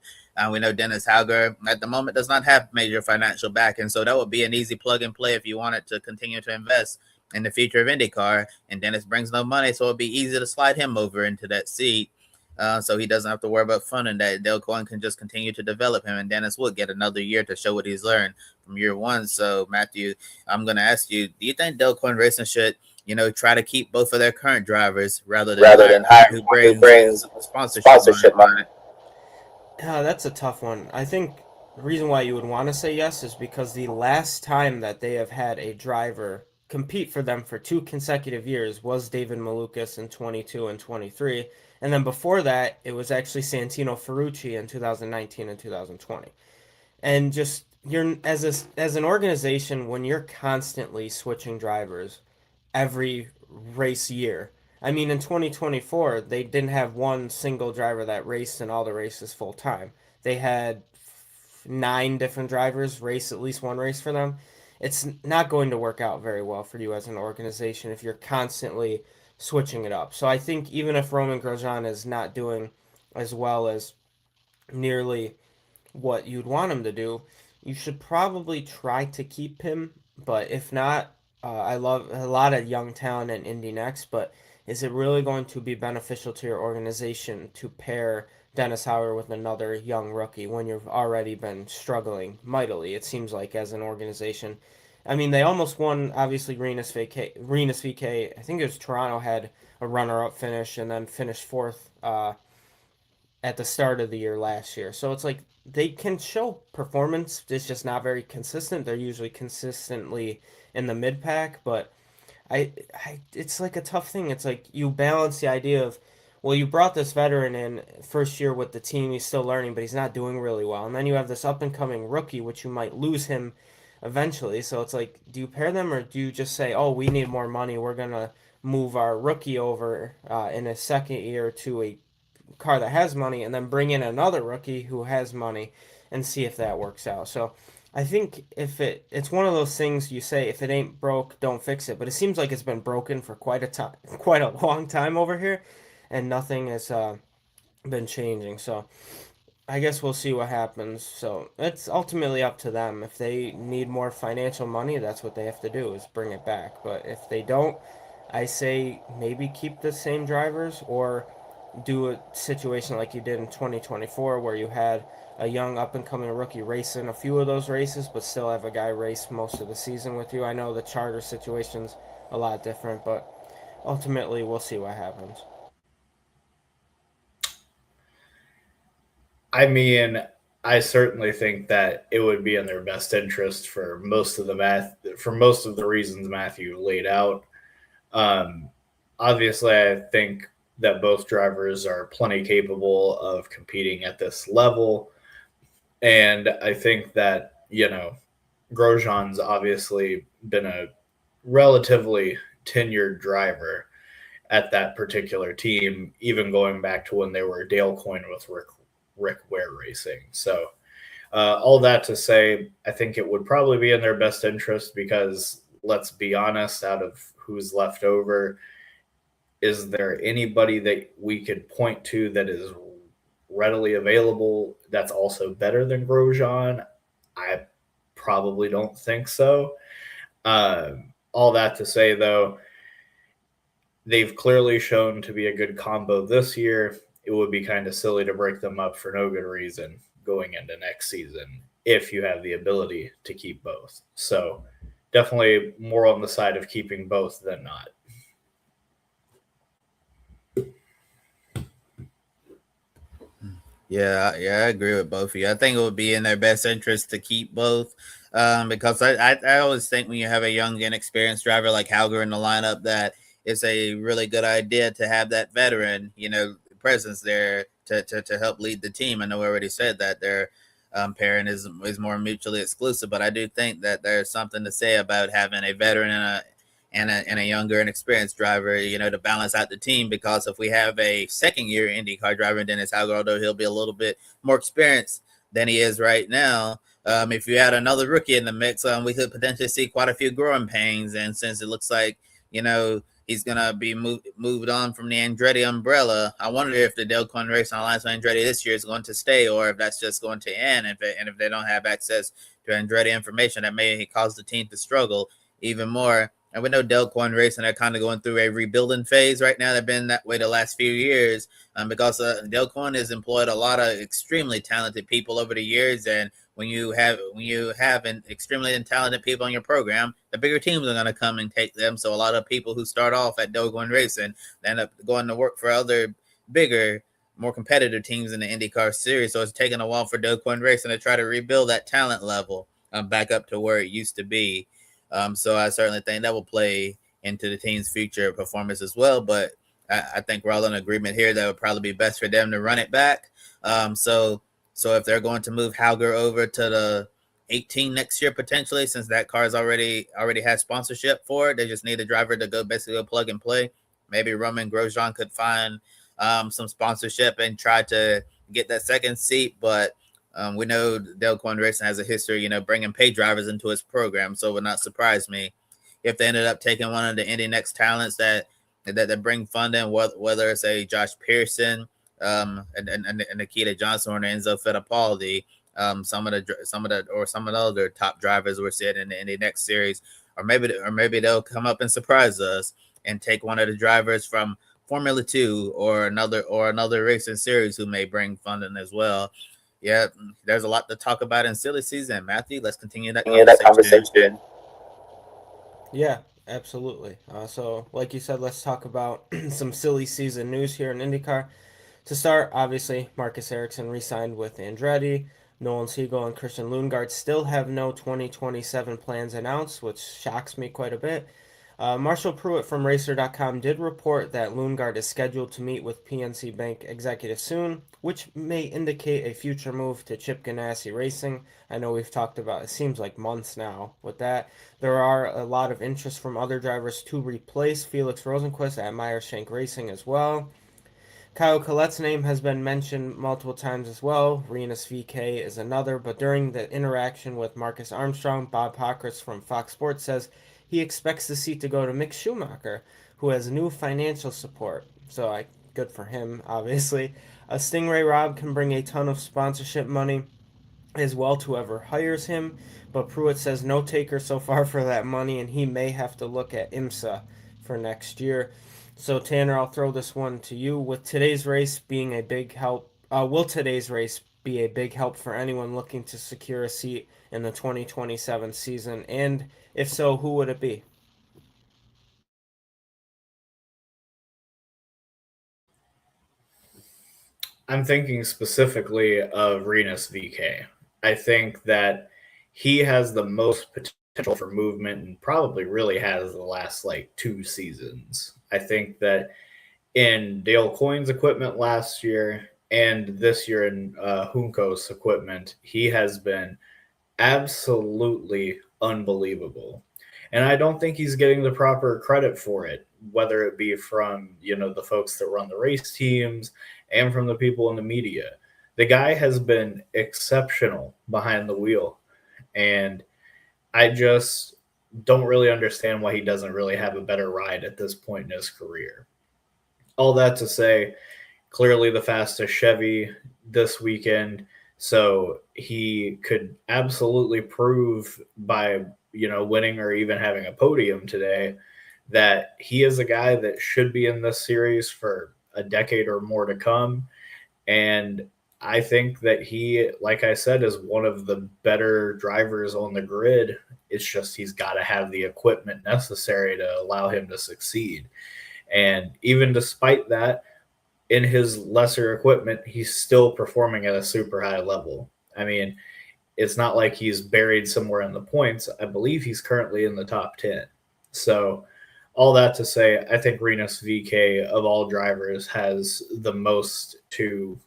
C: We know Dennis Hauger at the moment does not have major financial backing, so that would be an easy plug and play if you wanted to continue to invest in the future of IndyCar. And Dennis brings no money, so it'd be easy to slide him over into that seat, so he doesn't have to worry about funding that. Del Coin can just continue to develop him, and Dennis would get another year to show what he's learned from year one. So Matthew, I'm going to ask you, do you think Del Coin Racing should try to keep both of their current drivers rather than hire who brings sponsorship money?
D: That's a tough one. I think the reason why you would want to say yes is because the last time that they have had a driver compete for them for 2 consecutive years was David Malukas in 22 and 23. And then before that, it was actually Santino Ferrucci in 2019 and 2020. And just as an organization, when you're constantly switching drivers every race year, I mean, in 2024, they didn't have one single driver that raced in all the races full time. They had 9 different drivers race at least one race for them. It's not going to work out very well for you as an organization if you're constantly switching it up. So I think even if Roman Grosjean is not doing as well as nearly what you'd want him to do, you should probably try to keep him. But if not, I love a lot of young talent in Indy Next, but is it really going to be beneficial to your organization to pair Dennis Hauger with another young rookie when you've already been struggling mightily, it seems like, as an organization? I mean, they almost won, obviously, Rinus VeeKay. I think it was Toronto had a runner-up finish and then finished 4th at the start of the year last year. So it's like they can show performance. It's just not very consistent. They're usually consistently in the mid-pack, but it's like a tough thing. It's like you balance the idea of, well, you brought this veteran in first year with the team. He's still learning, but he's not doing really well. And then you have this up-and-coming rookie, which you might lose him eventually. So it's like, do you pair them or do you just say, oh, we need more money, we're going to move our rookie over in a second year to a car that has money and then bring in another rookie who has money and see if that works out? So I think if it's one of those things you say, if it ain't broke, don't fix it. But it seems like it's been broken for quite a long time over here, and nothing has been changing. So I guess we'll see what happens. So it's ultimately up to them. If they need more financial money, that's what they have to do, is bring it back. But if they don't, I say maybe keep the same drivers, or do a situation like you did in 2024 where you had a young up and coming rookie race in a few of those races, but still have a guy race most of the season with you. I know the charter situation's a lot different, but ultimately we'll see what happens.
A: I mean, I certainly think that it would be in their best interest for most of the reasons Matthew laid out. Um, Obviously, I think that both drivers are plenty capable of competing at this level, and I think that Grosjean's obviously been a relatively tenured driver at that particular team, even going back to when they were Dale Coyne with Rick Ware Racing. So, all that to say, I think it would probably be in their best interest because, let's be honest, out of who's left over, is there anybody that we could point to that is readily available that's also better than Grosjean? I probably don't think so. All that to say, though, they've clearly shown to be a good combo this year. It would be kind of silly to break them up for no good reason going into next season if you have the ability to keep both. So definitely more on the side of keeping both than not.
C: Yeah, I agree with both of you. I think it would be in their best interest to keep both, because I always think when you have a young, inexperienced driver like Hauger in the lineup, that it's a really good idea to have that veteran, presence there to help lead the team. I know we already said that their pairing is more mutually exclusive, but I do think that there's something to say about having a veteran and a younger and experienced driver, to balance out the team. Because if we have a second year IndyCar driver, Dennis Hauger, although he'll be a little bit more experienced than he is right now, if you add another rookie in the mix, we could potentially see quite a few growing pains. And since it looks like, he's going to be moved on from the Andretti umbrella, I wonder if the Dale Coyne Racing Alliance with Andretti this year is going to stay, or if that's just going to end. And if they don't have access to Andretti information, that may cause the team to struggle even more. And we know Dale Coyne Racing are kind of going through a rebuilding phase right now. They've been that way the last few years, because Dale Coyne has employed a lot of extremely talented people over the years. And when you have an extremely talented people on your program, the bigger teams are going to come and take them. So a lot of people who start off at Dale Coyne Racing end up going to work for other bigger, more competitive teams in the IndyCar Series. So it's taken a while for Dale Coyne Racing to try to rebuild that talent level back up to where it used to be. So I certainly think that will play into the team's future performance as well. But I think we're all in agreement here that would probably be best for them to run it back. So if they're going to move Hauger over to the 18 next year potentially, since that car is already has sponsorship for it, they just need a driver to basically plug and play. Maybe Roman Grosjean could find some sponsorship and try to get that second seat, but we know Dale Coyne Racing has a history, bringing paid drivers into his program, so it would not surprise me if they ended up taking one of the Indy Next talents that bring funding, whether it's a Josh Pearson, and Nikita Johnson or Enzo Fittipaldi, some of the other top drivers we're seeing in the Indy Next series, or maybe they'll come up and surprise us and take one of the drivers from Formula 2 or another racing series who may bring funding as well. Yeah, there's a lot to talk about in silly season. Matthew, let's continue that conversation.
D: Yeah, absolutely. So, like you said, let's talk about some silly season news here in IndyCar. To start, obviously, Marcus Ericsson re-signed with Andretti. Nolan Siegel and Christian Lundgaard still have no 2027 plans announced, which shocks me quite a bit. Marshall Pruitt from Racer.com did report that Lundgaard is scheduled to meet with PNC Bank executives soon, which may indicate a future move to Chip Ganassi Racing. I know we've talked about it seems like months now with that. There are a lot of interest from other drivers to replace Felix Rosenqvist at Meyer Shank Racing as well. Kyle Collette's name has been mentioned multiple times as well. Renus VK is another, but during the interaction with Marcus Armstrong, Bob Pockrass from Fox Sports says he expects the seat to go to Mick Schumacher, who has new financial support. So good for him, obviously. Stingray Robb can bring a ton of sponsorship money as well to whoever hires him, but Pruitt says no taker so far for that money, and he may have to look at IMSA for next year. So Tanner, I'll throw this one to you. With today's race being a big help, will today's race be a big help for anyone looking to secure a seat in the 2027 season? And if so, who would it be?
A: I'm thinking specifically of Rinus VK. I think that he has the most potential for movement and probably really has the last like 2 seasons. I think that in Dale Coyne's equipment last year and this year in Junco's equipment, he has been absolutely unbelievable. And I don't think he's getting the proper credit for it, whether it be from, the folks that run the race teams and from the people in the media. The guy has been exceptional behind the wheel. And I just don't really understand why he doesn't really have a better ride at this point in his career. All that to say, clearly the fastest Chevy this weekend. So he could absolutely prove by, winning or even having a podium today that he is a guy that should be in this series for a decade or more to come. And I think that he, like I said, is one of the better drivers on the grid. It's just he's got to have the equipment necessary to allow him to succeed. And even despite that, in his lesser equipment, he's still performing at a super high level. I mean, it's not like he's buried somewhere in the points. I believe he's currently in the top 10. So, all that to say, I think Rinus VK of all drivers has the most to,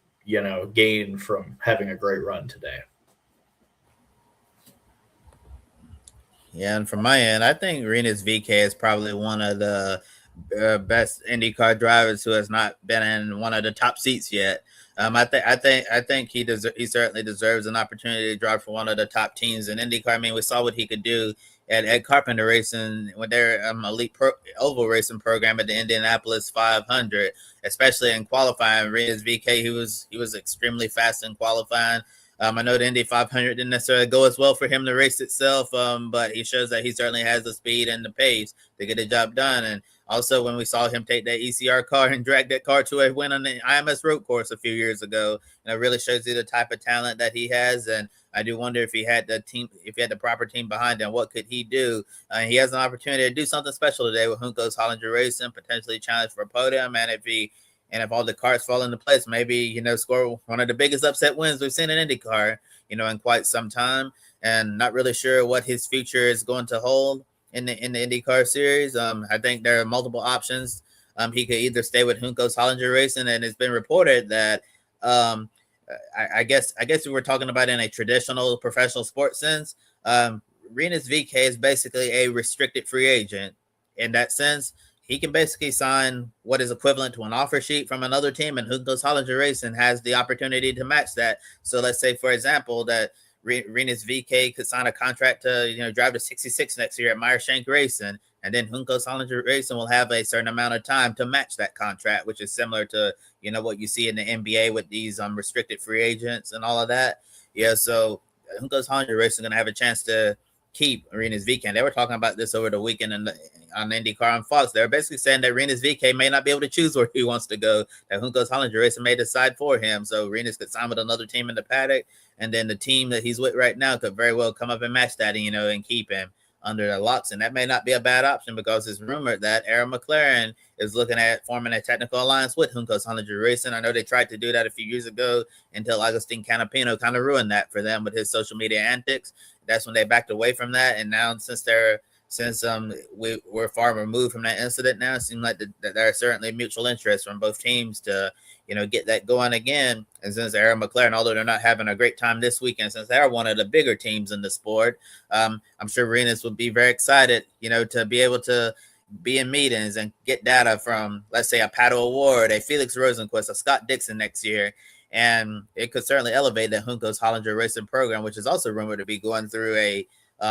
A: gain from having a great run today.
C: Yeah, and from my end, I think Rinus VK is probably one of the best IndyCar drivers who has not been in one of the top seats yet. I think he certainly deserves an opportunity to drive for one of the top teams in IndyCar. I mean, we saw what he could do at Ed Carpenter Racing with their elite oval racing program at the Indianapolis 500, especially in qualifying. Rinus VK, he was extremely fast in qualifying. I know the Indy 500 didn't necessarily go as well for him to race itself, but he shows that he certainly has the speed and the pace to get the job done. And also, when we saw him take that ECR car and drag that car to a win on the IMS road course a few years ago, it really shows you the type of talent that he has. And I do wonder if he had the proper team behind him, what could he do? He has an opportunity to do something special today with Junco's Hollinger Racing, potentially challenge for a podium, and if all the cards fall into place, maybe, score one of the biggest upset wins we've seen in IndyCar, in quite some time. And not really sure what his future is going to hold in the IndyCar Series. I think there are multiple options. He could either stay with Junco's Hollinger Racing, and it's been reported that I guess we were talking about in a traditional professional sports sense. Rinus VK is basically a restricted free agent in that sense. He can basically sign what is equivalent to an offer sheet from another team, and Junco's Hollinger Racing has the opportunity to match that. So let's say, for example, that Rinus VK could sign a contract to drive to 66 next year at Meyer Shank Racing, and then Junco's Hollinger Racing will have a certain amount of time to match that contract, which is similar to what you see in the NBA with these restricted free agents and all of that. Yeah, so Junco's Hollinger Racing is going to have a chance to keep Rinus VK. And they were talking about this over the weekend on IndyCar on Fox. They were basically saying that Rinus VK may not be able to choose where he wants to go, that Junco's Hollinger Racing may decide for him. So Rinus could sign with another team in the paddock, and then the team that he's with right now could very well come up and match that, and keep him under the locks. And that may not be a bad option, because it's rumored that Aaron McLaren is looking at forming a technical alliance with Junco's Hollinger Racing. I know they tried to do that a few years ago until Agustin Canapino kind of ruined that for them with his social media antics. That's when they backed away from that. And now since we're far removed from that incident now, it seems like that there are certainly mutual interest from both teams to get that going again. And since Aaron McLaren, although they're not having a great time this weekend, since they're one of the bigger teams in the sport, I'm sure Rinus would be very excited to be able to be in meetings and get data from, let's say, a Pato Award, a Felix Rosenquist, a Scott Dixon next year. And it could certainly elevate the Junco's Hollinger Racing program, which is also rumored to be going through a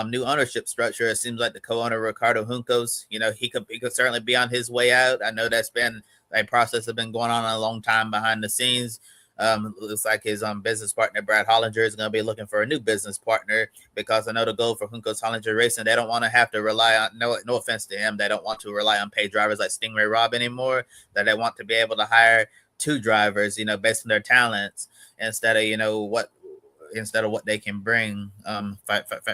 C: new ownership structure. It seems like the co-owner, Ricardo Juncos, he could certainly be on his way out. I know that's been a process that's been going on a long time behind the scenes. Looks like his business partner Brad Hollinger is going to be looking for a new business partner, because I know the goal for Juncos Hollinger Racing, they don't want to have to rely on, no offense to him, they don't want to rely on paid drivers like Stingray Robb anymore. That they want to be able to hire 2 drivers, based on their talents, instead of what they can bring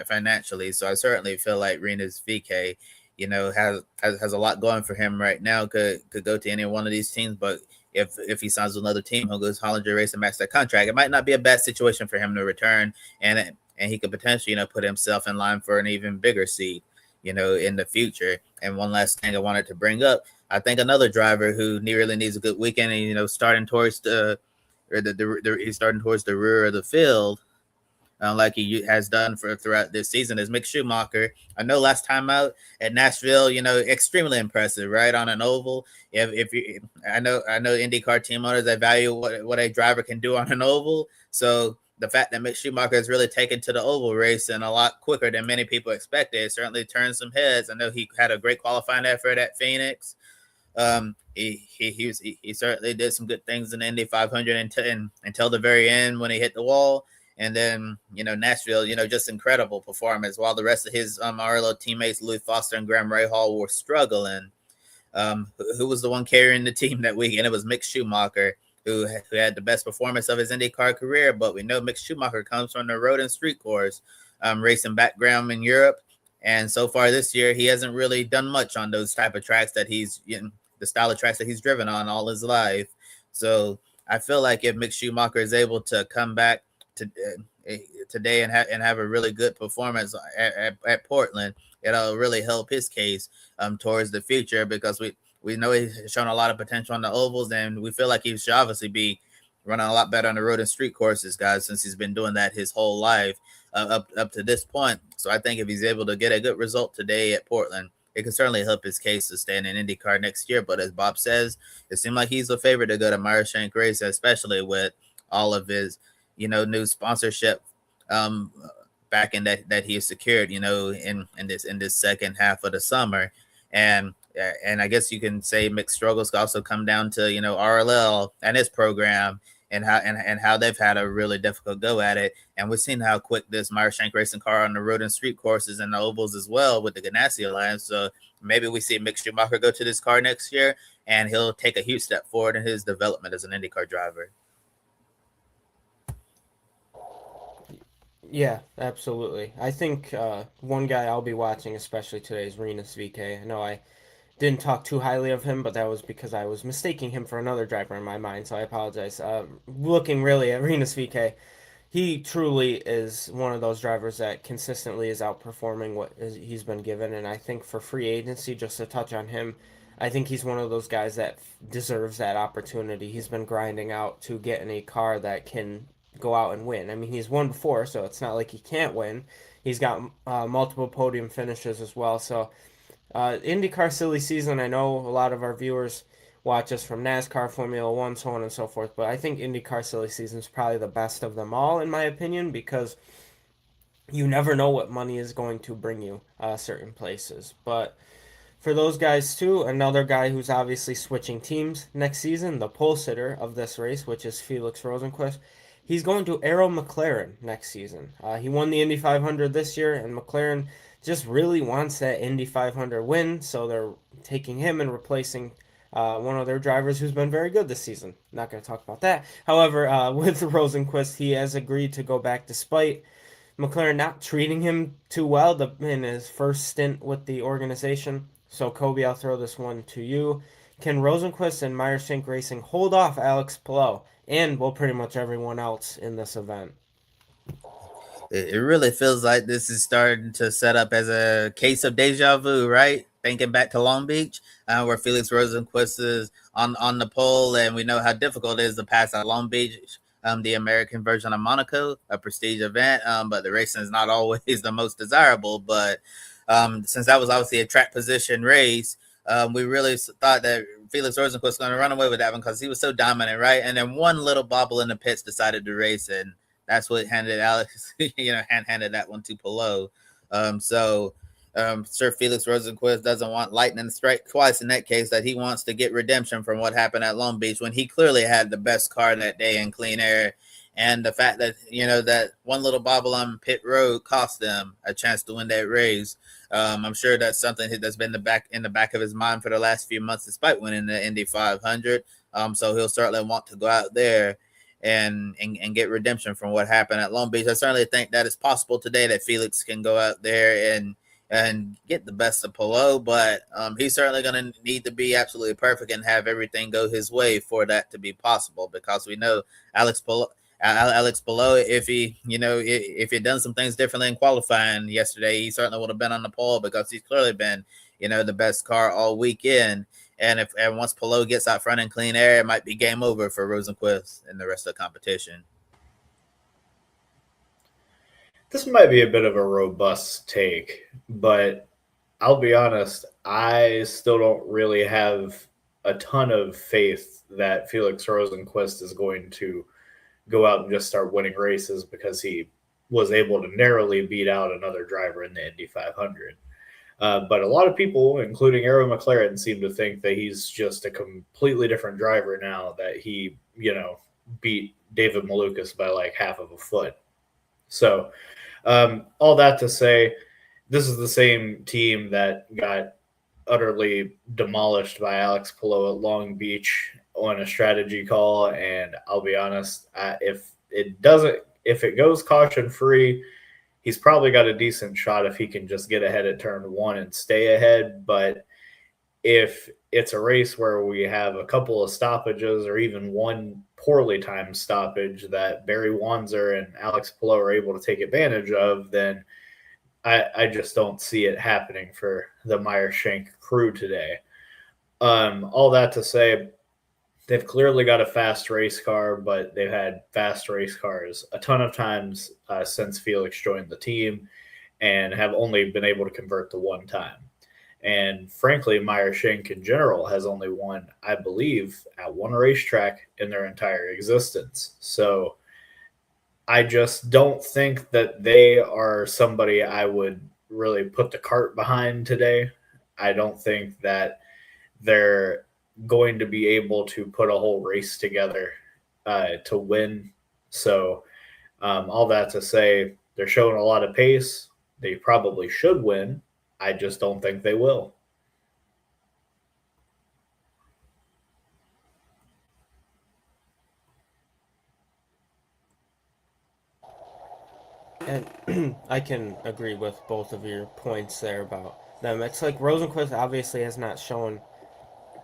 C: financially. So I certainly feel like Rinus VeeKay, has a lot going for him right now. Could go to any one of these teams, but if he signs with another team, he'll go to Hollinger Racing, match that contract. It might not be a bad situation for him to return, and he could potentially, put himself in line for an even bigger seat, in the future. And one last thing I wanted to bring up, I think another driver who really needs a good weekend, and starting towards he's starting towards the rear of the field, like he has done throughout this season, is Mick Schumacher. I know last time out at Nashville, extremely impressive, right, on an oval. I know IndyCar team owners, they value what a driver can do on an oval. So the fact that Mick Schumacher has really taken to the oval race and a lot quicker than many people expected certainly turned some heads. I know he had a great qualifying effort at Phoenix. He certainly did some good things in the Indy 500 until the very end when he hit the wall. And then, Nashville, just incredible performance, while the rest of his RLO teammates, Louis Foster and Graham Rahal, were struggling. Who was the one carrying the team that weekend? It was Mick Schumacher, who had the best performance of his IndyCar career. But we know Mick Schumacher comes from the road and street course racing background in Europe. And so far this year, he hasn't really done much on those type of tracks that he's, the style of tracks that he's driven on all his life. So I feel like if Mick Schumacher is able to come back today and have a really good performance at Portland, it'll really help his case towards the future, because we know he's shown a lot of potential on the ovals, and we feel like he should obviously be running a lot better on the road and street courses, guys, since he's been doing that his whole life up to this point. So I think if he's able to get a good result today at Portland, it can certainly help his case to stay in an IndyCar next year. But as Bob says, it seemed like he's a favorite to go to Meyer-Shank Racing, especially with all of his new sponsorship backing that he has secured, in this second half of the summer. And I guess you can say mixed struggles could also come down to, RLL and his program and how they've had a really difficult go at it. And we've seen how quick this Meyer-Shank Racing car on the road and street courses and the ovals as well with the Ganassi Alliance. So maybe we see Mick Schumacher go to this car next year, and he'll take a huge step forward in his development as an IndyCar driver.
D: Yeah, absolutely. I think one guy I'll be watching especially today is Rinus VeeKay. I know I didn't talk too highly of him, but that was because I was mistaking him for another driver in my mind, so I apologize. Looking really at Rinus VeeKay, he truly is one of those drivers that consistently is outperforming what he's been given, and I think for free agency, just to touch on him, I think he's one of those guys that deserves that opportunity. He's been grinding out to get in a car that can go out and win. I mean, he's won before, so it's not like he can't win. He's got multiple podium finishes as well. So IndyCar silly season, I know a lot of our viewers watch us from NASCAR, Formula One, so on and so forth, but I think IndyCar silly season is probably the best of them all, in my opinion, because you never know what money is going to bring you certain places. But for those guys too, another guy who's obviously switching teams next season, the pole sitter of this race, which is Felix Rosenqvist, he's going to Arrow McLaren next season. He won the Indy 500 this year, and McLaren just really wants that Indy 500 win, so they're taking him and replacing one of their drivers who's been very good this season. Not going to talk about that. However, with Rosenqvist, he has agreed to go back despite McLaren not treating him too well in his first stint with the organization. So, Kobe, I'll throw this one to you. Can Rosenqvist and Meyer-Shank Racing hold off Alex Palou and, well, pretty much everyone else in this event?
C: It really feels like this is starting to set up as a case of deja vu, right? Thinking back to Long Beach, where Felix Rosenqvist is on the pole, and we know how difficult it is to pass at Long Beach, the American version of Monaco, a prestige event, but the racing is not always the most desirable. But since that was obviously a track position race, we really thought that Felix Rosenqvist was going to run away with that one because he was so dominant, right? And then one little bobble in the pits decided to race, and that's what handed Alex, handed that one to Palou. So Sir Felix Rosenqvist doesn't want lightning to strike twice in that case, that he wants to get redemption from what happened at Long Beach when he clearly had the best car that day in clean air. And the fact that, that one little bobble on pit road cost them a chance to win that race. I'm sure that's something that's been in the back of his mind for the last few months, despite winning the Indy 500. So he'll certainly want to go out there and get redemption from what happened at Long Beach. I certainly think that it's possible today that Felix can go out there and get the best of Palou, but he's certainly going to need to be absolutely perfect and have everything go his way for that to be possible, because we know Alex Palou, if he done some things differently in qualifying yesterday, he certainly would have been on the pole, because he's clearly been, the best car all weekend. And once Palou gets out front in clean air, it might be game over for Rosenqvist and the rest of the competition.
A: This might be a bit of a robust take, but I'll be honest, I still don't really have a ton of faith that Felix Rosenqvist is going to go out and just start winning races because he was able to narrowly beat out another driver in the Indy 500. But a lot of people, including Arrow McLaren, seem to think that he's just a completely different driver now, that he, beat David Malukas by like half of a foot. So all that to say, this is the same team that got utterly demolished by Alex Palou at Long Beach on a strategy call. And I'll be honest, if it goes caution free, he's probably got a decent shot if he can just get ahead at turn one and stay ahead. But if it's a race where we have a couple of stoppages or even one poorly timed stoppage that Barry Wanzer and Alex Palou are able to take advantage of, then I just don't see it happening for the Meyer-Shank crew today. All that to say, they've clearly got a fast race car, but they've had fast race cars a ton of times since Felix joined the team, and have only been able to convert to one time. And frankly, Meyer-Shank in general has only won, I believe, at one racetrack in their entire existence. So I just don't think that they are somebody I would really put the cart behind today. I don't think that they're going to be able to put a whole race together to win. So all that to say, they're showing a lot of pace. They probably should win. I just don't think they will.
D: And I can agree with both of your points there about them. It's like Rosenqvist obviously has not shown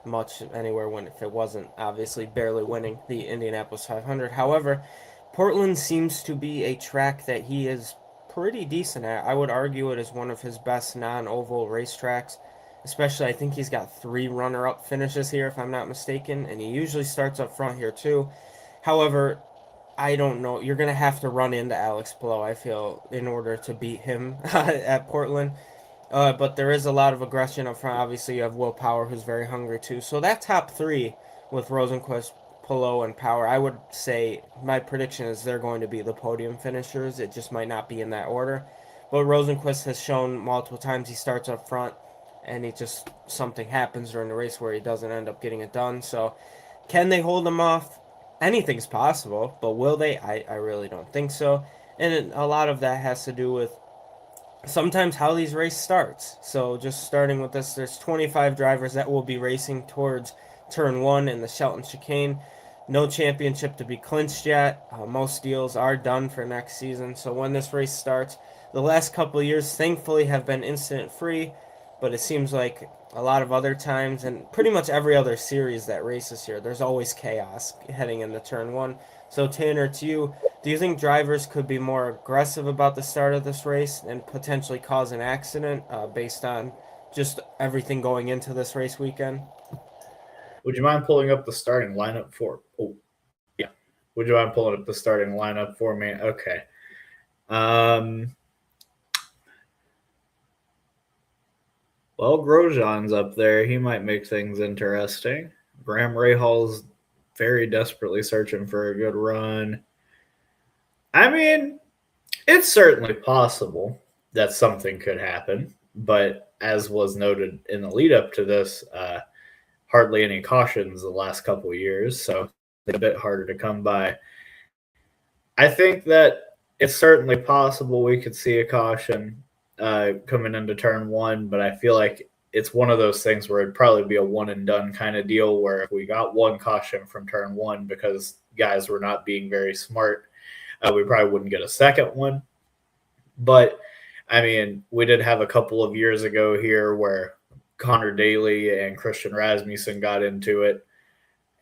D: much anywhere when if it wasn't obviously barely winning the Indianapolis 500. However, Portland seems to be a track that he is pretty decent at. I would argue it is one of his best non-oval racetracks. Especially, I think he's got 3 runner-up finishes here, if I'm not mistaken, and he usually starts up front here too. However, I don't know. You're going to have to run into Alex Palou, I feel, in order to beat him at Portland. But there is a lot of aggression up front. Obviously, you have Will Power, who's very hungry too. So that top 3 with Rosenqvist, Palou, and Power, I would say my prediction is they're going to be the podium finishers. It just might not be in that order. But Rosenqvist has shown multiple times he starts up front, and something happens during the race where he doesn't end up getting it done. So can they hold him off? Anything's possible, but will they? I really don't think so. And a lot of that has to do with sometimes how these races starts. So just starting with this, there's 25 drivers that will be racing towards turn 1 in the Shelton chicane. No championship to be clinched yet. Most deals are done for next season. So when this race starts, the last couple of years thankfully have been incident free, but it seems like a lot of other times, and pretty much every other series that races here, there's always chaos heading into turn 1. So Tanner, to you, do you think drivers could be more aggressive about the start of this race and potentially cause an accident based on just everything going into this race weekend?
A: Would you mind pulling up the starting lineup for? Oh, yeah. Would you mind pulling up the starting lineup for me? Okay. Well, Grosjean's up there. He might make things interesting. Graham Rahal's very desperately searching for a good run. I mean, it's certainly possible that something could happen. but as was noted in the lead up to this, hardly any cautions the last couple of years, so it's a bit harder to come by. I think that it's certainly possible we could see a caution coming into turn one, but I feel like it's one of those things where it'd probably be a one and done kind of deal where if we got one caution from turn one because guys were not being very smart, we probably wouldn't get a second one. But I mean, we did have a couple of years ago here where Connor Daly and Christian Rasmussen got into it,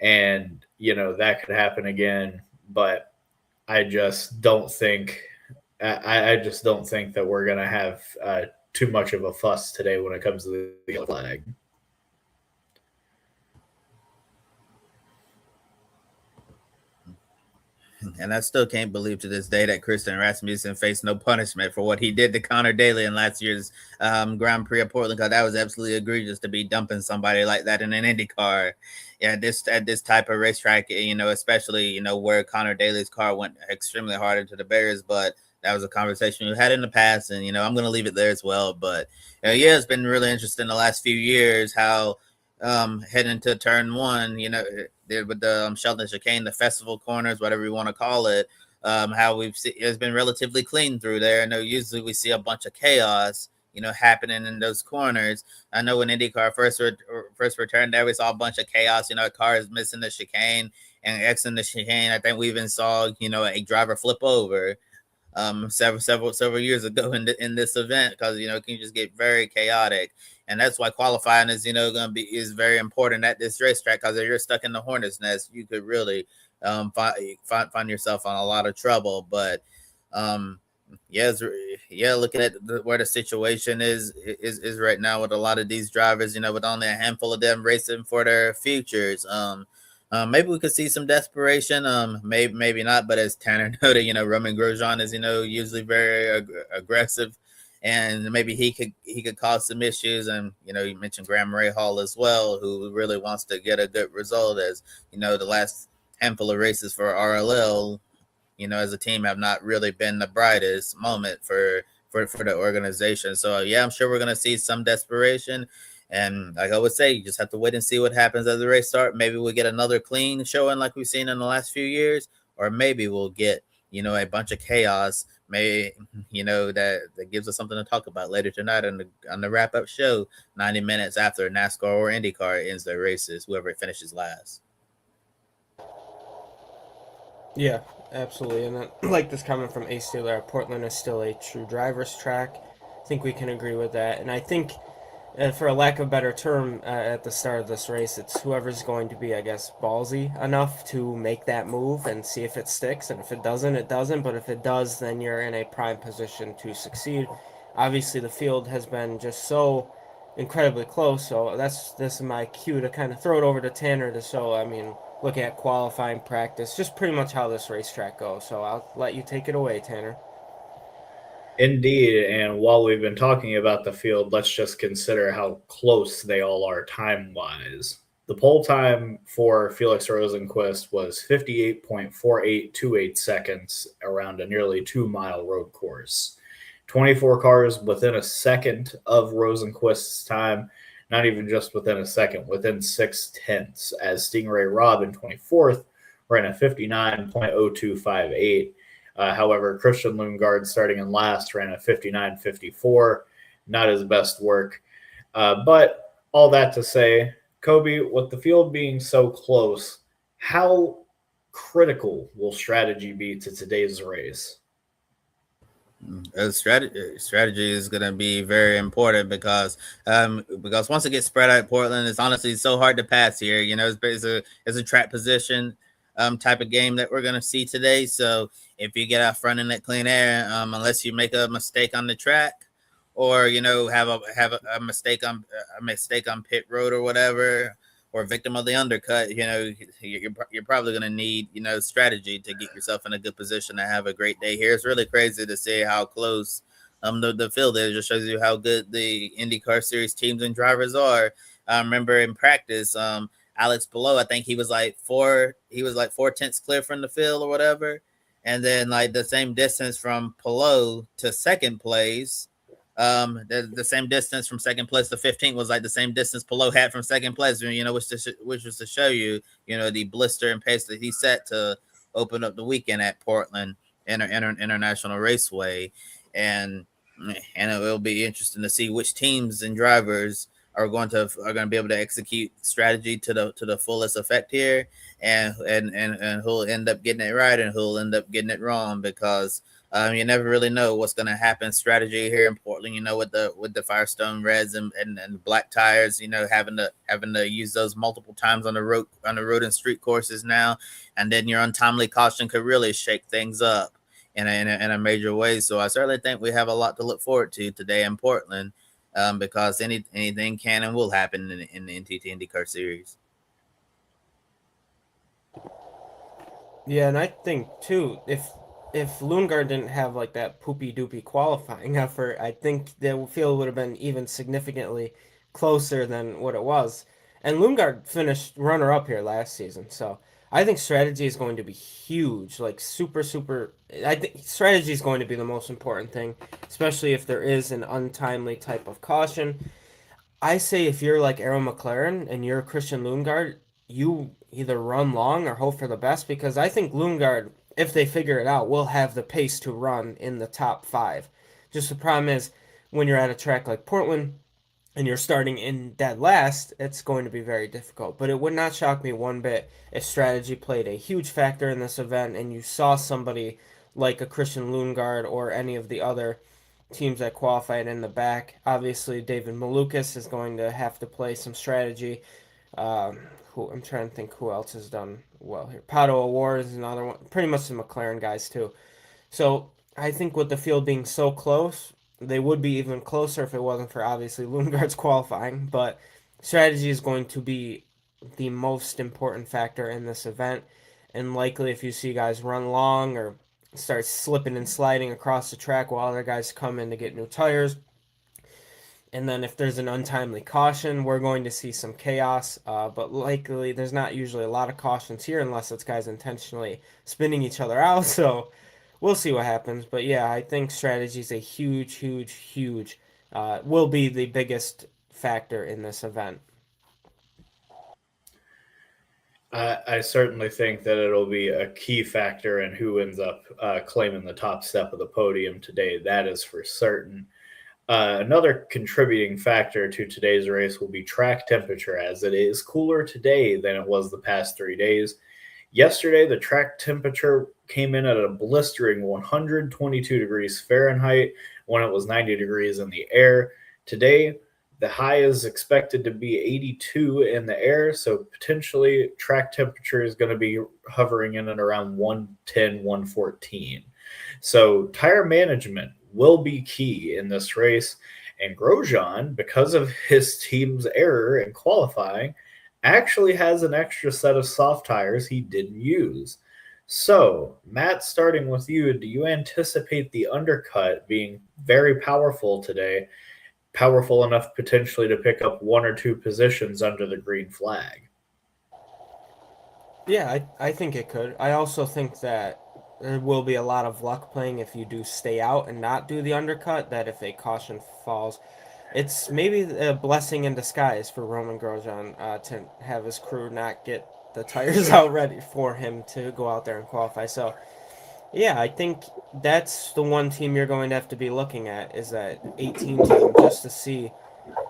A: and that could happen again. But I just don't think that we're gonna have too much of a fuss today when it comes to the yellow flag.
C: And I still can't believe to this day that Christian Rasmussen faced no punishment for what he did to Connor Daly in last year's Grand Prix of Portland, because that was absolutely egregious to be dumping somebody like that in an IndyCar. Yeah, at this type of racetrack, especially, where Connor Daly's car went extremely hard into the barriers, but that was a conversation we had in the past, and, I'm going to leave it there as well. But, it's been really interesting the last few years how heading to turn one, with the Sheldon chicane, the festival corners, whatever you want to call it, how we've seen it's been relatively clean through there. I know usually we see a bunch of chaos, happening in those corners. I know when IndyCar first returned there, we saw a bunch of chaos. Cars missing the chicane and exiting the chicane. I think we even saw, a driver flip over several years ago in this event, because it can just get very chaotic. And that's why qualifying is is very important at this racetrack, because if you're stuck in the hornet's nest, you could really find yourself on a lot of trouble. But looking at where the situation is right now with a lot of these drivers, with only a handful of them racing for their futures. Maybe we could see some desperation. Maybe not. But as Tanner noted, Roman Grosjean is usually very aggressive, and maybe he could cause some issues. And you mentioned Graham Rahal as well, who really wants to get a good result. As the last handful of races for RLL, as a team, have not really been the brightest moment for the organization. So I'm sure we're gonna see some desperation. And like I would say, you just have to wait and see what happens as the race starts. Maybe we'll get another clean showing like we've seen in the last few years, or maybe we'll get, a bunch of chaos. Maybe, that gives us something to talk about later tonight on the wrap-up show, 90 minutes after NASCAR or IndyCar ends their races, whoever finishes last.
D: Yeah, absolutely. And then, like this comment from Ace Taylor, Portland is still a true driver's track. I think we can agree with that. And I think, for a lack of a better term, at the start of this race, it's whoever's going to be, I guess, ballsy enough to make that move and see if it sticks. And if it doesn't, it doesn't. But if it does, then you're in a prime position to succeed. Obviously, the field has been just so incredibly close. So this is my cue to kind of throw it over to Tanner to show, looking at qualifying practice, just pretty much how this racetrack goes. So I'll let you take it away, Tanner.
A: Indeed, and while we've been talking about the field, let's just consider how close they all are time-wise. The pole time for Felix Rosenqvist was 58.4828 seconds around a nearly 2-mile road course. 24 cars within a second of Rosenqvist's time, not even just within a second, within 0.6, as Stingray Robb in 24th ran a 59.0258. However, Christian Lundgaard, starting in last, ran a 59.54. Not his best work. But all that to say, Kobe, with the field being so close, how critical will strategy be to today's race?
C: Strategy is going to be very important because once it gets spread out, Portland is honestly so hard to pass here. It's a track position type of game that we're going to see today. So if you get out front in that clean air, unless you make a mistake on the track, or have a mistake on pit road or whatever, or victim of the undercut, you're probably going to need strategy to get yourself in a good position to have a great day here. It's really crazy to see how close the field is. It just shows you how good the IndyCar Series teams and drivers are. I remember in practice, Alex Palou, I think he was like 4/10 clear from the field or whatever. And then like the same distance from Palou to second place The same distance from second place to 15th was like the same distance Palou had from second place, which was to show you, the blister and pace that he set to open up the weekend at Portland International Raceway. And it will be interesting to see which teams and drivers are going to be able to execute strategy to the fullest effect here, and who'll end up getting it right and who'll end up getting it wrong, because you never really know what's going to happen strategy here in Portland, with the Firestone Reds and black tires, having to use those multiple times on the road and street courses now, and then your untimely caution could really shake things up in a major way. So I certainly think we have a lot to look forward to today in Portland, because anything can and will happen in the NTT IndyCar Series.
D: Yeah, and I think too, if Lundgaard didn't have like that poopy doopy qualifying effort, I think the field would have been even significantly closer than what it was. And Lundgaard finished runner up here last season, so I think strategy is going to be huge, like super, super. I think strategy is going to be the most important thing, especially if there is an untimely type of caution. I say if you're like Arrow McLaren and you're Christian Lundgaard, you either run long or hope for the best, because I think Lundgaard, if they figure it out, will have the pace to run in the top 5. Just the problem is when you're at a track like Portland and you're starting in dead last, it's going to be very difficult. But it would not shock me one bit if strategy played a huge factor in this event and you saw somebody like a Christian Lundgaard or any of the other teams that qualified in the back. Obviously, David Malukas is going to have to play some strategy. Who I'm trying to think who else has done well here. Pato Award is another one. Pretty much the McLaren guys too. So I think with the field being so close, they would be even closer if it wasn't for obviously Lundgaard's qualifying. But strategy is going to be the most important factor in this event. And likely if you see guys run long or start slipping and sliding across the track while other guys come in to get new tires, and then if there's an untimely caution, we're going to see some chaos. But likely there's not usually a lot of cautions here unless it's guys intentionally spinning each other out. So we'll see what happens. But yeah, I think strategy is a huge, will be the biggest factor in this event.
A: I certainly think that it'll be a key factor in who ends up claiming the top step of the podium today. That is for certain. Another contributing factor to today's race will be track temperature, as it is cooler today than it was the past 3 days. Yesterday, the track temperature came in at a blistering 122 degrees Fahrenheit when it was 90 degrees in the air. Today, the high is expected to be 82 in the air, so potentially track temperature is going to be hovering in and around 110, 114. So tire management will be key in this race, and Grosjean, because of his team's error in qualifying, actually has an extra set of soft tires he didn't use. So, Matt, starting with you, do you anticipate the undercut being very powerful today, powerful enough potentially to pick up 1 or 2 positions under the green flag?
D: Yeah, I think it could. I also think that there will be a lot of luck playing if you do stay out and not do the undercut, that if a caution falls, it's maybe a blessing in disguise for Roman Grosjean to have his crew not get the tires out ready for him to go out there and qualify. So, yeah, I think that's the one team you're going to have to be looking at, is that 18 team, just to see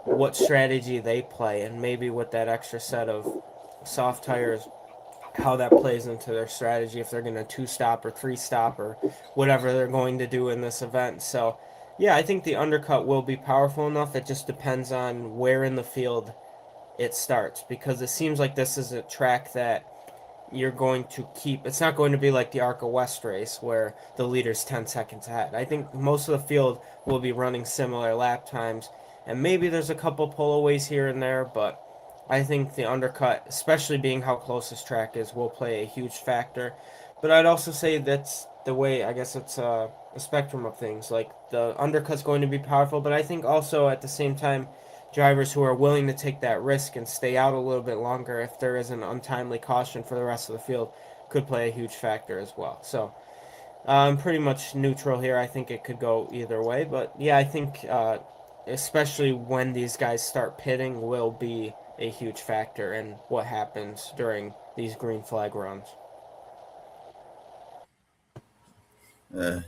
D: what strategy they play, and maybe with that extra set of soft tires, how that plays into their strategy, if they're going to 2-stop or 3-stop or whatever they're going to do in this event. So, yeah, I think the undercut will be powerful enough. It just depends on where in the field it starts, because it seems like this is a track that you're going to keep. It's not going to be like the ARCA West race where the leader's 10 seconds ahead. I think most of the field will be running similar lap times, and maybe there's a couple pullaways here and there, but I think the undercut, especially being how close this track is, will play a huge factor. But I'd also say that's the way, I guess it's a spectrum of things. Like, the undercut's going to be powerful, but I think also at the same time, drivers who are willing to take that risk and stay out a little bit longer if there is an untimely caution for the rest of the field could play a huge factor as well. So I'm pretty much neutral here. I think it could go either way, but yeah, I think especially when these guys start pitting will be a huge factor in what happens during these green flag runs.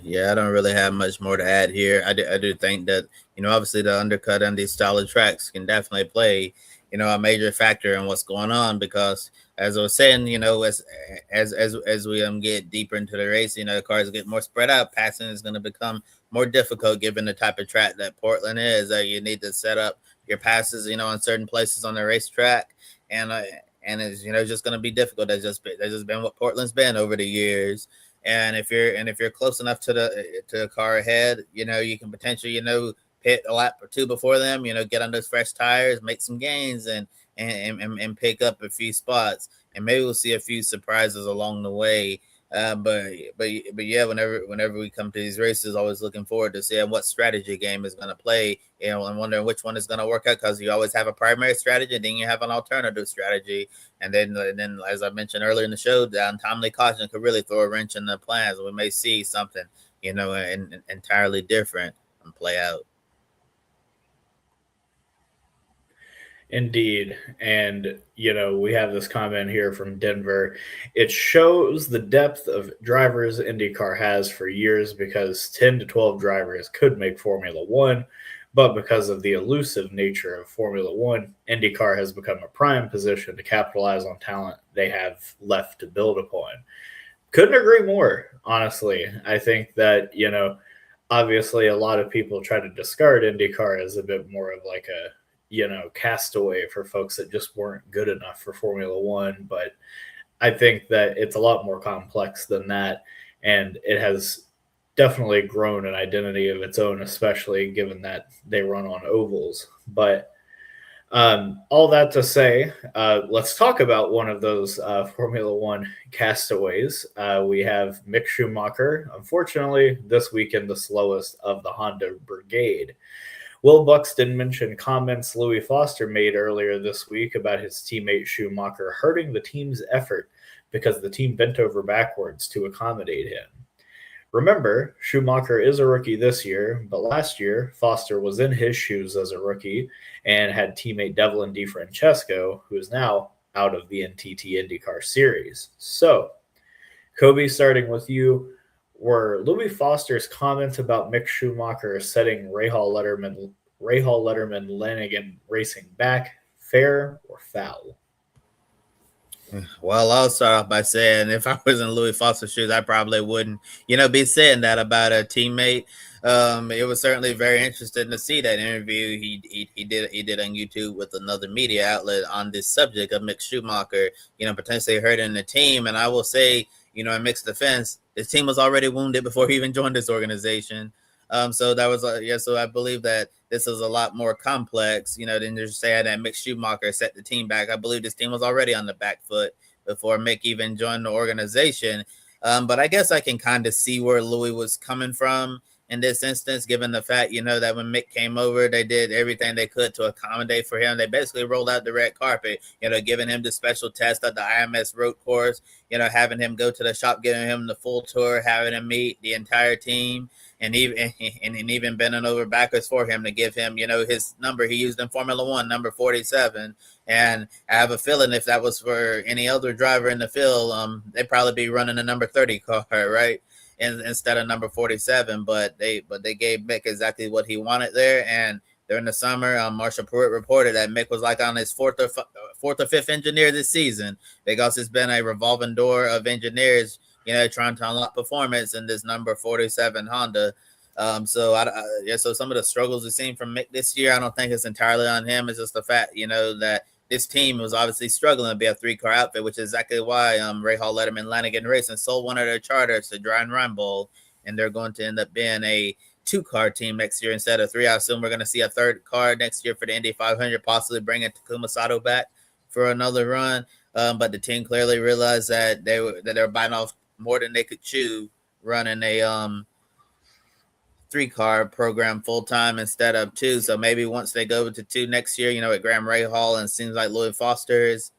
C: Yeah, I don't really have much more to add here. I do think that, obviously the undercut on these style of tracks can definitely play, a major factor in what's going on because, as I was saying, as we get deeper into the race, the cars get more spread out. Passing is going to become more difficult given the type of track that Portland is. You need to set up your passes, on certain places on the racetrack, and it's just going to be difficult. That's just been what Portland's been over the years. And if you're close enough to the car ahead, you can potentially, pit a lap or two before them, get on those fresh tires, make some gains and pick up a few spots. And maybe we'll see a few surprises along the way. But yeah, whenever we come to these races, always looking forward to seeing what strategy game is going to play, and wondering which one is going to work out, because you always have a primary strategy, then you have an alternative strategy, and then as I mentioned earlier in the show, untimely caution could really throw a wrench in the plans. We may see something entirely different play out.
A: Indeed. And, we have this comment here from Denver. It shows the depth of drivers IndyCar has for years, because 10 to 12 drivers could make Formula One. But because of the elusive nature of Formula One, IndyCar has become a prime position to capitalize on talent they have left to build upon. Couldn't agree more, honestly. I think that, obviously a lot of people try to discard IndyCar as a bit more of like a, castaway for folks that just weren't good enough for Formula One. But I think that it's a lot more complex than that. And it has definitely grown an identity of its own, especially given that they run on ovals. But all that to say, let's talk about one of those Formula One castaways. We have Mick Schumacher, unfortunately, this weekend the slowest of the Honda brigade. Will Buxton mentioned comments Louis Foster made earlier this week about his teammate Schumacher hurting the team's effort because the team bent over backwards to accommodate him. Remember, Schumacher is a rookie this year, but last year, Foster was in his shoes as a rookie and had teammate Devlin DeFrancesco, who is now out of the NTT IndyCar Series. So, Kobe, starting with you, were Louis Foster's comments about Mick Schumacher setting Rahal Letterman Lanigan Racing back fair or foul?
C: Well, I'll start off by saying, if I was in Louis Foster's shoes, I probably wouldn't, be saying that about a teammate. It was certainly very interesting to see that interview he did on YouTube with another media outlet on this subject of Mick Schumacher, potentially hurting the team. And I will say, in Mick's defense, his team was already wounded before he even joined this organization. So that was so I believe that this is a lot more complex, than just saying that Mick Schumacher set the team back. I believe this team was already on the back foot before Mick even joined the organization. But I guess I can kind of see where Louis was coming from in this instance, given the fact, that when Mick came over, they did everything they could to accommodate for him. They basically rolled out the red carpet, giving him the special test of the IMS road course, having him go to the shop, giving him the full tour, having him meet the entire team, and even bending over backwards for him to give him, his number he used in Formula One, number 47. And I have a feeling if that was for any other driver in the field, they'd probably be running a number 30 car, right? Instead of number 47, but they gave Mick exactly what he wanted there. And during the summer, Marshall Pruitt reported that Mick was like on his fourth or fifth engineer this season, because it's been a revolving door of engineers, trying to unlock performance in this number 47 Honda. So some of the struggles we've seen from Mick this year, I don't think it's entirely on him. It's just the fact, that this team was obviously struggling to be a three-car outfit, which is exactly why Rahal Letterman Lanigan Racing sold one of their charters to Dry and Run Bowl, and they're going to end up being a two-car team next year instead of three. I assume we're going to see a third car next year for the Indy 500, possibly bringing Takuma Sato back for another run. But the team clearly realized that they were biting off more than they could chew, running a three-car program full-time instead of two. So maybe once they go to two next year, at Graham Rahal, and it seems like Louis Foster is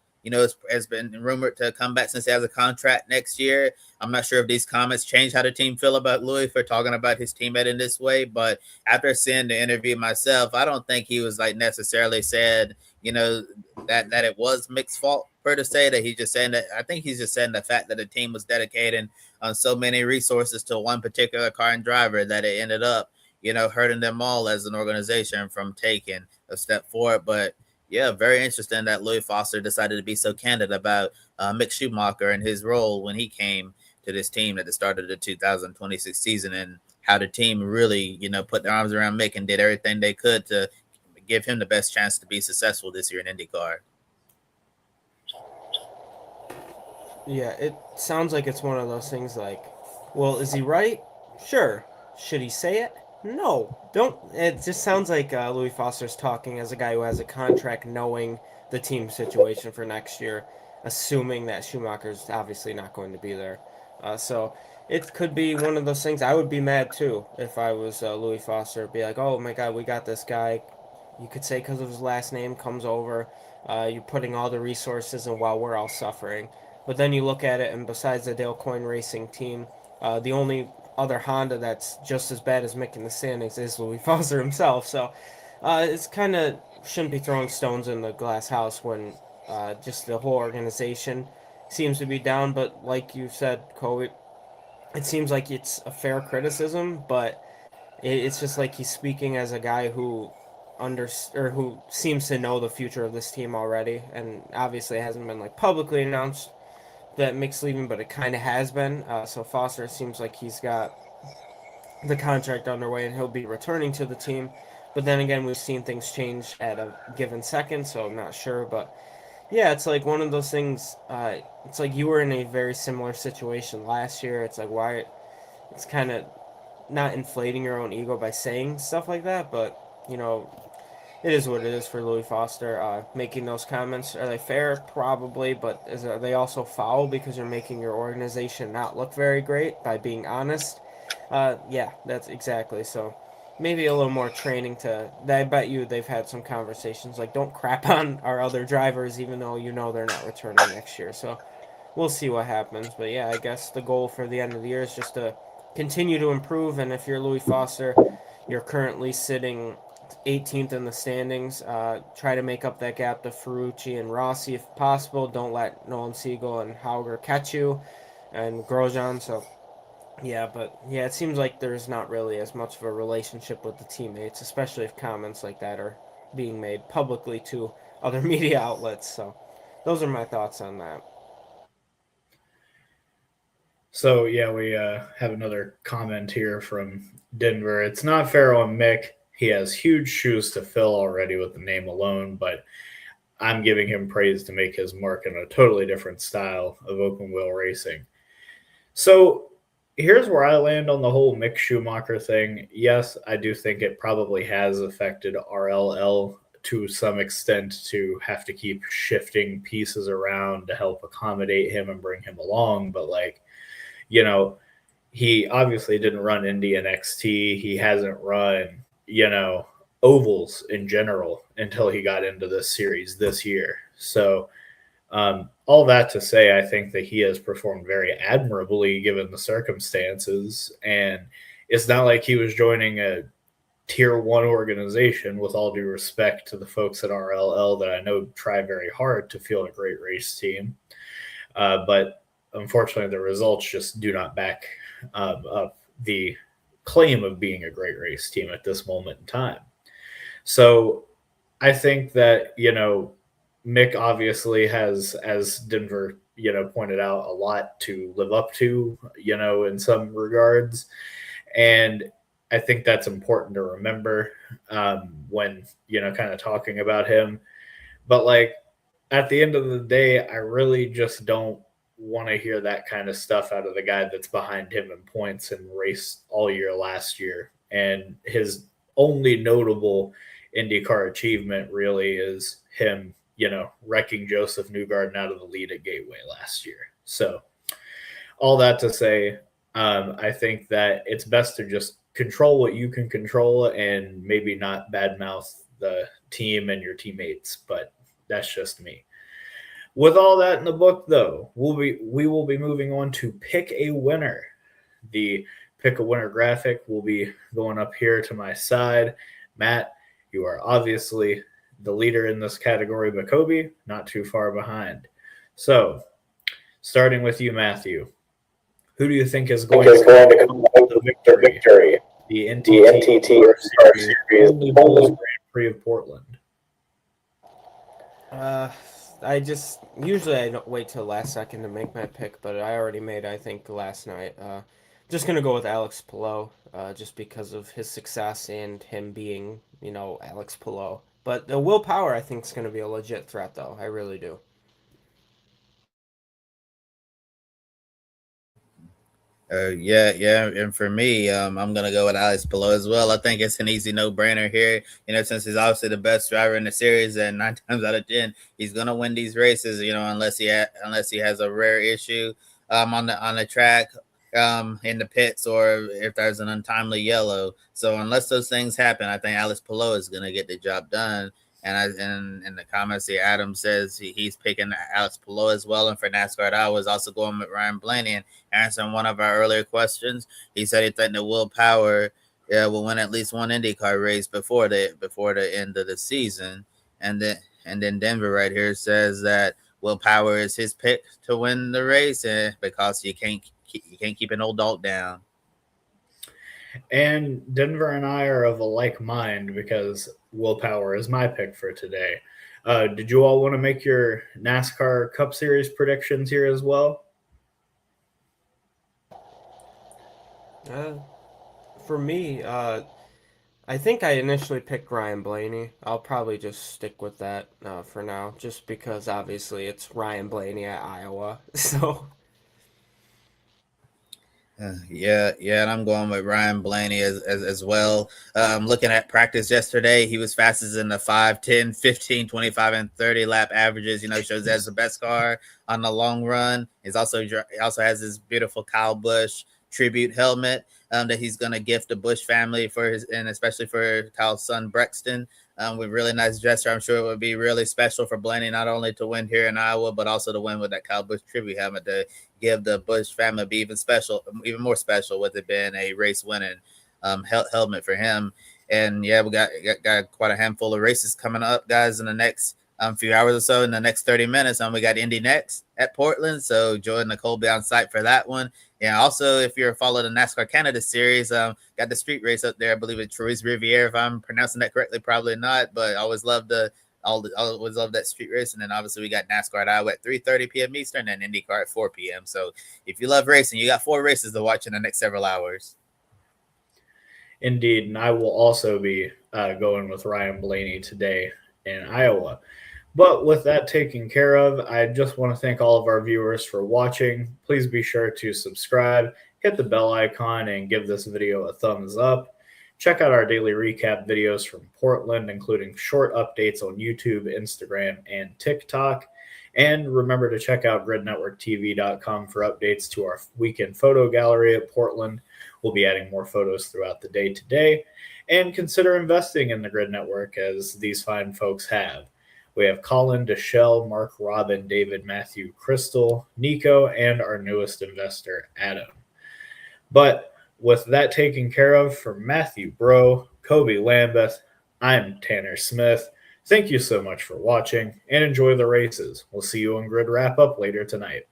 C: has been rumored to come back since he has a contract next year. I'm not sure if these comments change how the team feel about Louis for talking about his teammate in this way, but after seeing the interview myself, I don't think he was like necessarily said, that it was Mick's fault per to say that. He's just saying that. I think he's just saying the fact that the team was dedicating on so many resources to one particular car and driver that it ended up, hurting them all as an organization from taking a step forward. But yeah, very interesting that Louis Foster decided to be so candid about Mick Schumacher and his role when he came to this team at the start of the 2026 season, and how the team really, put their arms around Mick and did everything they could to give him the best chance to be successful this year in IndyCar.
D: Yeah, it sounds like it's one of those things like, well, is he right? Sure. Should he say it? No. Don't. It just sounds like Louis Foster's talking as a guy who has a contract knowing the team situation for next year, assuming that Schumacher's obviously not going to be there. So it could be one of those things. I would be mad too if I was Louis Foster. Be like, oh my God, we got this guy. You could say because of his last name comes over. You're putting all the resources in while we're all suffering. But then you look at it, and besides the Dale Coyne Racing team, the only other Honda that's just as bad as Mick in the standings is Louis Foster himself. So it's kind of shouldn't be throwing stones in the glass house when just the whole organization seems to be down. But like you said, Kobe, it seems like it's a fair criticism, but it's just like he's speaking as a guy who who seems to know the future of this team already, and obviously it hasn't been like publicly announced that Mick's leaving, but it kind of has been. So Foster seems like he's got the contract underway and he'll be returning to the team. But then again, we've seen things change at a given second, so I'm not sure. But yeah, it's like one of those things. It's like you were in a very similar situation last year. It's like why it's kind of not inflating your own ego by saying stuff like that, but it is what it is for Louis Foster making those comments. Are they fair? Probably, but are they also foul because you're making your organization not look very great by being honest? Yeah, that's exactly. So maybe a little more training I bet you they've had some conversations like don't crap on our other drivers even though they're not returning next year. So we'll see what happens. But yeah, I guess the goal for the end of the year is just to continue to improve. And if you're Louis Foster, you're currently sitting 18th in the standings. Try to make up that gap to Ferrucci and Rossi if possible. Don't let Nolan Siegel and Hauger catch you, and Grosjean. So yeah, but yeah, it seems like there's not really as much of a relationship with the teammates, especially if comments like that are being made publicly to other media outlets. So those are my thoughts on that.
A: So yeah, we have another comment here from Denver. It's not fair on Mick. He has huge shoes to fill already with the name alone, but I'm giving him praise to make his mark in a totally different style of open wheel racing. So here's where I land on the whole Mick Schumacher thing. Yes, I do think it probably has affected RLL to some extent to have to keep shifting pieces around to help accommodate him and bring him along. But he obviously didn't run Indy and XT. He hasn't run ovals in general until he got into this series this year. So all that to say, I think that he has performed very admirably given the circumstances. And it's not like he was joining a tier 1 organization, with all due respect to the folks at RLL that I know try very hard to field a great race team. But unfortunately, the results just do not back up the claim of being a great race team at this moment in time. So I think that, Mick obviously has, as Denver, pointed out, a lot to live up to, in some regards. And I think that's important to remember when, kind of talking about him. But at the end of the day, I really just don't want to hear that kind of stuff out of the guy that's behind him in points and raced all year last year. And his only notable IndyCar achievement really is him, wrecking Joseph Newgarden out of the lead at Gateway last year. So all that to say, I think that it's best to just control what you can control and maybe not badmouth the team and your teammates, but that's just me. With all that in the book, though, we will be moving on to pick a winner. The pick a winner graphic will be going up here to my side. Matt, you are obviously the leader in this category, but Kobe, not too far behind. So, starting with you, Matthew, who do you think is going to come with the victory? The NTT IndyCar Series, OnlyBulls Grand Prix of Portland.
D: I don't wait till last second to make my pick, but I already made, I think, last night. Just gonna go with Alex Palou, just because of his success and him being, Alex Palou. But the Will Power, I think, is gonna be a legit threat, though. I really do.
C: Yeah, and for me, I'm gonna go with Alex Palou as well. I think it's an easy no-brainer here. Since he's obviously the best driver in the series, and 9 times out of 10, he's gonna win these races. Unless he has a rare issue on the track, in the pits, or if there's an untimely yellow. So unless those things happen, I think Alex Palou is gonna get the job done. And in the comments here, Adam says he's picking Alex Palou as well. And for NASCAR, I was also going with Ryan Blaney. And answering one of our earlier questions, he said he thought that Will Power will win at least one IndyCar race before the end of the season. And then Denver right here says that Will Power is his pick to win the race, because you can't keep an old dog down.
A: And Denver and I are of a like mind because Will Power is my pick for today. Did you all want to make your NASCAR Cup Series predictions here as well?
D: For me, I think I initially picked Ryan Blaney. I'll probably just stick with that for now, just because obviously it's Ryan Blaney at Iowa. So.
C: And I'm going with Ryan Blaney as well. Looking at practice yesterday, he was fastest in the 5, 10, 15, 25, and 30 lap averages. Shows that's the best car on the long run. He also has this beautiful Kyle Busch tribute helmet that he's going to gift the Busch family and especially for Kyle's son Brexton. With really nice gesture. I'm sure it would be really special for Blaney not only to win here in Iowa, but also to win with that Kyle Busch tribute helmet to give the Busch family be even more special with it being a race winning helmet for him. And yeah, we got quite a handful of races coming up, guys, in the next few hours or so. In the next 30 minutes, we got Indy next at Portland. So Joy and Nicole be on site for that one. Yeah, also, if you're following the NASCAR Canada Series, got the street race up there. I believe it's Trois Rivières, if I'm pronouncing that correctly, probably not, but I always love that street race. And then obviously we got NASCAR at Iowa at 3:30 p.m. Eastern and IndyCar at 4 p.m. So if you love racing, you got 4 races to watch in the next several hours.
A: Indeed, and I will also be going with Ryan Blaney today in Iowa. But with that taken care of, I just want to thank all of our viewers for watching. Please be sure to subscribe, hit the bell icon, and give this video a thumbs up. Check out our daily recap videos from Portland, including short updates on YouTube, Instagram, and TikTok. And remember to check out gridnetworktv.com for updates to our weekend photo gallery at Portland. We'll be adding more photos throughout the day today. And consider investing in the Grid Network, as these fine folks have. We have Colin, Deshelle, Mark, Robin, David, Matthew, Crystal, Nico, and our newest investor, Adam. But with that taken care of, from Matthew Bro, Kobe Lambeth, I'm Tanner Smith. Thank you so much for watching, and enjoy the races. We'll see you on Grid Wrap Up later tonight.